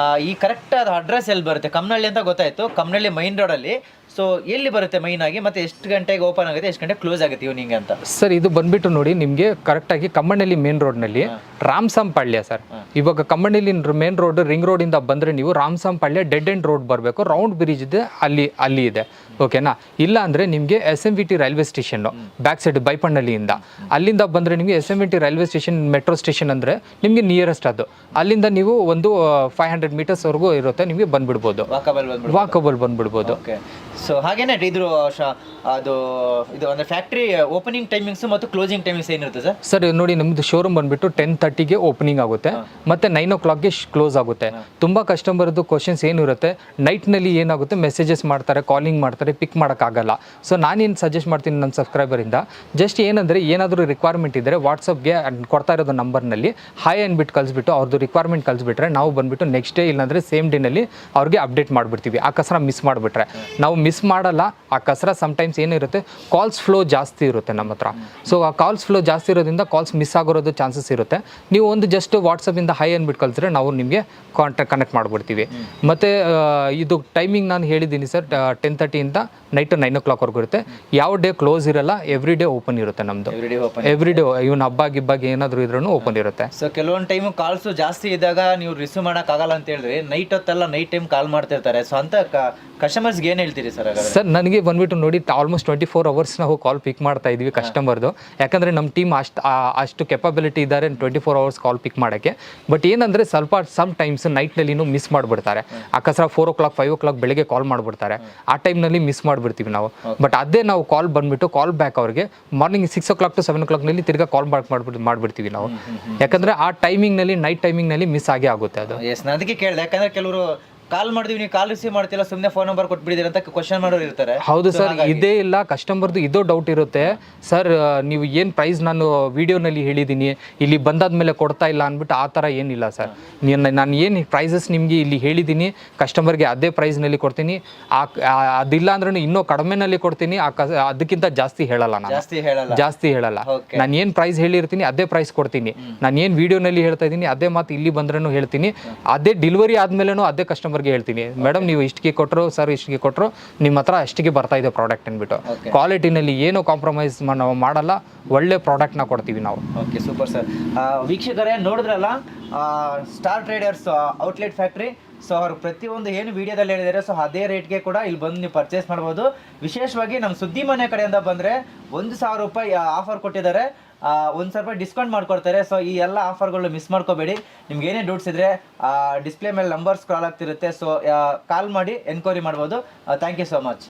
[SPEAKER 3] ಈ ಕರೆಕ್ಟ್ ಆದ ಅಡ್ರೆಸ್ ಎಲ್ಲಿ ಬರುತ್ತೆ? ಕಮ್ಮನಹಳ್ಳಿ ಅಂತ ಗೊತ್ತಾಯ್ತು, ಕಮ್ಮನಹಳ್ಳಿ ಮೈನ್ ರೋಡಲ್ಲಿ. ಸೊ ಎಲ್ಲಿ ಬರುತ್ತೆ ಮೈನ್ ಆಗಿ, ಮತ್ತೆ ಎಷ್ಟು ಗಂಟೆಗೆ ಓಪನ್ ಆಗುತ್ತೆ, ಎಷ್ಟು ಗಂಟೆ ಕ್ಲೋಸ್ ಆಗುತ್ತೆ ಈವ್ನಿಂಗ್ ಅಂತ?
[SPEAKER 1] ಸರ್ ಇದು ಬಂದ್ಬಿಟ್ಟು ನೋಡಿ, ನಿಮಗೆ ಕರೆಕ್ಟಾಗಿ ಕಮ್ಮನಹಳ್ಳಿ ಮೇನ್ ರೋಡ್ನಲ್ಲಿ ರಾಮಸಾಂಪಾಳ್ಯ ಸರ್. ಇವಾಗ ಕಮ್ಮನಹಳ್ಳಿ ಮೇನ್ ರೋಡ್ ರಿಂಗ್ ರೋಡಿಂದ ಬಂದರೆ ನೀವು ರಾಮಸಾಂಪಾಳ್ಯ ಡೆಡ್ ಎಂಡ್ ರೋಡ್ ಬರಬೇಕು, ರೌಂಡ್ ಬ್ರಿಡ್ಜ್ ಇದೆ ಅಲ್ಲಿ ಇದೆ. ಓಕೆನಾ, ಇಲ್ಲ ಅಂದರೆ ನಿಮಗೆ SMVT ರೈಲ್ವೆ ಸ್ಟೇಷನ್ನು ಬ್ಯಾಕ್ ಸೈಡ್ ಬೈಪಣ್ಣಳ್ಳಿಯಿಂದ ಅಲ್ಲಿಂದ ಬಂದರೆ ನಿಮಗೆ SMVT railway station metro station ಅಂದರೆ ನಿಮಗೆ ನಿಯರೆಸ್ಟ್ ಅದು. ಅಲ್ಲಿಂದ ನೀವು ಒಂದು 500 ಮೀಟರ್ಸ್ವರೆಗೂ ಇರುತ್ತೆ, ನಿಮಗೆ ಬಂದ್ಬಿಡ್ಬೋದು, ವಾಕಬಲ್ ಬಂದ್ಬಿಡ್ಬೋದು.
[SPEAKER 3] ಸೊ ಹಾಗೇನೆ ಇದು ಅಂದ್ರೆ ಫ್ಯಾಕ್ಟ್ರಿ ಓಪನಿಂಗ್ ಟೈಮಿಂಗ್ಸ್ ಮತ್ತು ಕ್ಲೋಸಿಂಗ್ ಟೈಮಿಂಗ್ಸ್ ಏನಿರುತ್ತೆ ಸರ್?
[SPEAKER 1] ಸರ್ ನೋಡಿ, ನಮ್ದು ಶೋರೂಮ್ ಬಂದ್ಬಿಟ್ಟು 10:30ಗೆ ಓಪನಿಂಗ್ ಆಗುತ್ತೆ, ಮತ್ತೆ 9 o'clockಗೆ ಕ್ಲೋಸ್ ಆಗುತ್ತೆ. ತುಂಬಾ ಕಸ್ಟಮರ್ದು ಕ್ವಶನ್ಸ್ ಏನಿರುತ್ತೆ, ನೈಟ್ನಲ್ಲಿ ಏನಾಗುತ್ತೆ ಮೆಸೇಜಸ್ ಮಾಡ್ತಾರೆ, ಕಾಲಿಂಗ್ ಮಾಡ್ತಾರೆ, ಪಿಕ್ ಮಾಡೋಕ್ಕಾಗಲ್ಲ. ಸೊ ನಾನೇನು ಸಜೆಸ್ಟ್ ಮಾಡ್ತೀನಿ ನನ್ನ ಸಬ್ಸ್ಕ್ರೈಬರಿಂದ, ಜಸ್ಟ್ ಏನಂದರೆ ಏನಾದರೂ ರಿಕ್ವೈರ್ಮೆಂಟ್ ಇದ್ದರೆ ವಾಟ್ಸಪ್ಗೆ ಕೊಡ್ತಾ ಇರೋದು ನಂಬರ್ನಲ್ಲಿ ಹಾಯ್ ಅಂದ್ಬಿಟ್ಟು ಕಳಿಸ್ಬಿಟ್ಟು ಅವ್ರದ್ದು ರಿಕ್ವೈರ್ಮೆಂಟ್ ಕಳಿಸ್ಬಿಟ್ರೆ ನಾವು ಬಂದ್ಬಿಟ್ಟು ನೆಕ್ಸ್ಟ್ ಡೇ ಇಲ್ಲಾಂದರೆ ಸೇಮ್ ಡೇನಲ್ಲಿ ಅವ್ರಿಗೆ ಅಪ್ಡೇಟ್ ಮಾಡಿಬಿಡ್ತೀವಿ. ಆ ಕಸರ ಮಿಸ್ ಮಾಡಿಬಿಟ್ರೆ ನಾವು ಮಿಸ್ ಮಾಡಲ್ಲ. ಆ ಕಸರ ಸಮ್ಟೈಮ್ಸ್ ಏನಿರುತ್ತೆ, ಕಾಲ್ಸ್ ಫ್ಲೋ ಜಾಸ್ತಿ ಇರುತ್ತೆ ನಮ್ಮ ಹತ್ರ. ಸೊ ಆ ಕಾಲ್ಸ್ ಫ್ಲೋ ಜಾಸ್ತಿ ಇರೋದ್ರಿಂದ ಕಾಲ್ಸ್ ಮಿಸ್ ಆಗಿರೋದು ಚಾನ್ಸಸ್ ಇರುತ್ತೆ. ನೀವು ಒಂದು ಜಸ್ಟ್ ವಾಟ್ಸಪ್ಪಿಂದ ಹೈ ಅಂದ್ಬಿಟ್ಟು ಕಳಿಸಿದ್ರೆ ನಾವು ನಿಮಗೆ ಕನೆಕ್ಟ್ ಮಾಡಿಬಿಡ್ತೀವಿ. ಮತ್ತು ಇದು ಟೈಮಿಂಗ್ ನಾನು ಹೇಳಿದ್ದೀನಿ ಸರ್, 10:30ಇಂದ ನೈಟ್ 9 o'clockವರೆಗೂ ಇರುತ್ತೆ. ಯಾವ ಡೇ ಕ್ಲೋಸ್ ಇರಲ್ಲ, ಎವ್ರಿ ಡೇ ಓಪನ್ ಇರುತ್ತೆ ನಮ್ಮದು. ಎವ್ರಿ ಡೇ ಇವನ್ ಹಬ್ಬ ಗಿಬ್ಬಾಗಿ ಏನಾದರೂ ಇದ್ರೂ ಓಪನ್ ಇರುತ್ತೆ.
[SPEAKER 3] ಸೊ ಕೆಲವೊಂದು ಟೈಮು ಕಾಲ್ಸು ಜಾಸ್ತಿ ಇದ್ದಾಗ ನೀವು ರಿಸೀವ್ ಮಾಡೋಕ್ಕಾಗಲ್ಲ ಅಂತ ಹೇಳಿದ್ರಿ, ನೈಟ್ ಹೊತ್ತೆಲ್ಲ ನೈಟ್ ಟೈಮ್ ಕಾಲ್ ಮಾಡ್ತಿರ್ತಾರೆ. ಸೊ ಅಂತ ಕಸ್ಟಮರ್ಸ್ಗೆ ಏನು ಹೇಳ್ತೀರಿ ಸರ್?
[SPEAKER 1] ಸರ್ ನನಗೆ ಬಂದ್ಬಿಟ್ಟು ನೋಡಿ, ಆಲ್ಮೋಸ್ಟ್ 24 hours ನಾವು ಕಾಲ್ ಪಿಕ್ ಮಾಡ್ತಾ ಇದೀವಿ ಕಸ್ಟಮರ್ದು. ಯಾಕಂದರೆ ನಮ್ಮ ಟೀಮ್ ಅಷ್ಟು ಕೆಪಬಿಲಿಟಿ ಇದ್ದಾರೆ 24 hours ಕಾಲ್ ಪಿಕ್ ಮಾಡೋಕ್ಕೆ. ಬಟ್ ಏನಂದರೆ ಸ್ವಲ್ಪ ಸಮ್ ಟೈಮ್ಸ್ ನೈಟ್ನಲ್ಲಿನೂ ಮಿಸ್ ಮಾಡಿಬಿಡ್ತಾರೆ. ಅಕಸ್ಮಾತ್ 4 o'clock 5 o'clock ಬೆಳಗ್ಗೆ ಕಾಲ್ ಮಾಡಿಬಿಡ್ತಾರೆ, ಆ ಟೈಮ್ನಲ್ಲಿ ಮಿಸ್ ಮಾಡಿಬಿಡ್ತೀವಿ ನಾವು. ಬಟ್ ಅದೇ ನಾವು ಕಾಲ್ ಬಂದ್ಬಿಟ್ಟು ಕಾಲ್ ಬ್ಯಾಕ್ ಅವ್ರಿಗೆ ಮಾರ್ನಿಂಗ್ 6 o'clock to 7 o'clockನಲ್ಲಿ ತಿರ್ಗಾ ಕಾಲ್ ಬ್ಯಾಕ್ ಮಾಡಿಬಿಡ್ತೀವಿ ನಾವು. ಯಾಕಂದರೆ ಆ ಟೈಮಿಂಗ್ನಲ್ಲಿ ನೈಟ್ ಟೈಮಿಂಗ್ನಲ್ಲಿ ಮಿಸ್ ಆಗೇ ಆಗುತ್ತೆ ಅದು.
[SPEAKER 3] ಎಸ್, ನಾನು ಅದಕ್ಕೆ ಕೇಳಿದೆ, ಯಾಕಂದರೆ ಕೆಲವರು ಕಾಲ್ ಮಾಡಿದ್ವಿ, ನೀವು ಕಾಲ್ ರಿಸೀವ್ ಮಾಡ್ತಿಲ್ಲ, ಸುಮ್ಮನೆ ಫೋನ್ ನಂಬರ್ ಕೊಟ್ಬಿಟ್ಟಿದ್ದೀರಿ ಅಂತ ಕ್ವಶನ್ ಮಾಡೋರು ಇರ್ತಾರೆ.
[SPEAKER 1] ಹೌದು ಸರ್, ಇದೇ ಇಲ್ಲ ಕಸ್ಟಮರ್ದು ಇದೋ ಡೌಟ್ ಇರುತ್ತೆ. ಸರ್ ನೀವು ಏನು ಪ್ರೈಸ್ ನಾನು ವಿಡಿಯೋನಲ್ಲಿ ಹೇಳಿದ್ದೀನಿ, ಇಲ್ಲಿ ಬಂದಾದ್ಮೇಲೆ ಕೊಡ್ತಾ ಇಲ್ಲ ಅಂದ್ಬಿಟ್ಟು ಆ ಥರ ಏನಿಲ್ಲ ಸರ್. ನಾನು ಏನು ಪ್ರೈಸಸ್ ನಿಮಗೆ ಇಲ್ಲಿ ಹೇಳಿದ್ದೀನಿ ಕಸ್ಟಮರ್ಗೆ ಅದೇ ಪ್ರೈಸ್ನಲ್ಲಿ ಕೊಡ್ತೀನಿ. ಅದಿಲ್ಲ ಅಂದ್ರೂ ಇನ್ನೂ ಕಡಿಮೆನಲ್ಲಿ ಕೊಡ್ತೀನಿ, ಅದಕ್ಕಿಂತ ಜಾಸ್ತಿ ಹೇಳಲ್ಲ ನಾನು, ಜಾಸ್ತಿ ಹೇಳಲ್ಲ. ನಾನು ಏನು ಪ್ರೈಸ್ ಹೇಳಿರ್ತೀನಿ ಅದೇ ಪ್ರೈಸ್ ಕೊಡ್ತೀನಿ. ನಾನು ಏನು ವಿಡಿಯೋನಲ್ಲಿ ಹೇಳ್ತಾ ಇದ್ದೀನಿ ಅದೇ ಮಾತು ಇಲ್ಲಿ ಬಂದ್ರೂ ಹೇಳ್ತೀನಿ. ಅದೇ ಡೆಲಿವರಿ ಆದ್ಮೇಲೂ ಅದೇ ಕಸ್ಟಮರ್ಗೆ ಹೇಳ್ತೀನಿ, ಮೇಡಮ್ ನೀವು ಇಷ್ಟಿಗೆ ಕೊಟ್ಟರು ಸರ್, ಇಷ್ಟಿಗೆ ಕೊಟ್ಟರು, ನಿಮ್ಮ ಹತ್ರ ಅಷ್ಟಿಗೆ ಬರ್ತಾ ಇದೆ ಪ್ರಾಡಕ್ಟ್ ಅಂದ್ಬಿಟ್ಟು. ಕ್ವಾಲಿಟಿನಲ್ಲಿ ಏನೋ ಕಾಂಪ್ರಮೈಸ್ ನಾವು ಮಾಡಲ್ಲ, ಒಳ್ಳೆ ಪ್ರಾಡಕ್ಟ್ನ ಕೊಡ್ತೀವಿ ನಾವು.
[SPEAKER 3] Okay, super sir. ವೀಕ್ಷಕರೇ ನೋಡಿದ್ರಲ್ಲ, star traders outlet factory. So ಅವ್ರು ಪ್ರತಿಯೊಂದು ಏನು ವಿಡಿಯೋದಲ್ಲಿ ಹೇಳಿದ್ದಾರೆ, ಸೊ ಅದೇ ರೇಟ್ಗೆ ಕೂಡ ಇಲ್ಲಿ ಬಂದು ನೀವು ಪರ್ಚೇಸ್ ಮಾಡ್ಬೋದು. ವಿಶೇಷವಾಗಿ ನಮ್ಮ ಸುದ್ದಿ ಮನೆ ಕಡೆಯಿಂದ ಬಂದರೆ 1,000 ರೂಪಾಯಿ ಆಫರ್ ಕೊಟ್ಟಿದ್ದಾರೆ, 1,000 ರೂಪಾಯಿ ಡಿಸ್ಕೌಂಟ್ ಮಾಡ್ಕೊಡ್ತಾರೆ. ಸೊ ಈ ಎಲ್ಲ ಆಫರ್ಗಳು ಮಿಸ್ ಮಾಡ್ಕೋಬೇಡಿ. ನಿಮ್ಗೆ ಏನೇ ಡೌಟ್ಸ್ ಇದ್ದರೆ ಡಿಸ್ಪ್ಲೇ ಮೇಲೆ ನಂಬರ್ ಸ್ಕ್ರಾಲ್ ಆಗ್ತಿರುತ್ತೆ, ಸೊ ಕಾಲ್ ಮಾಡಿ ಎನ್ಕ್ವೈರಿ ಮಾಡ್ಬೋದು. Thank you so much.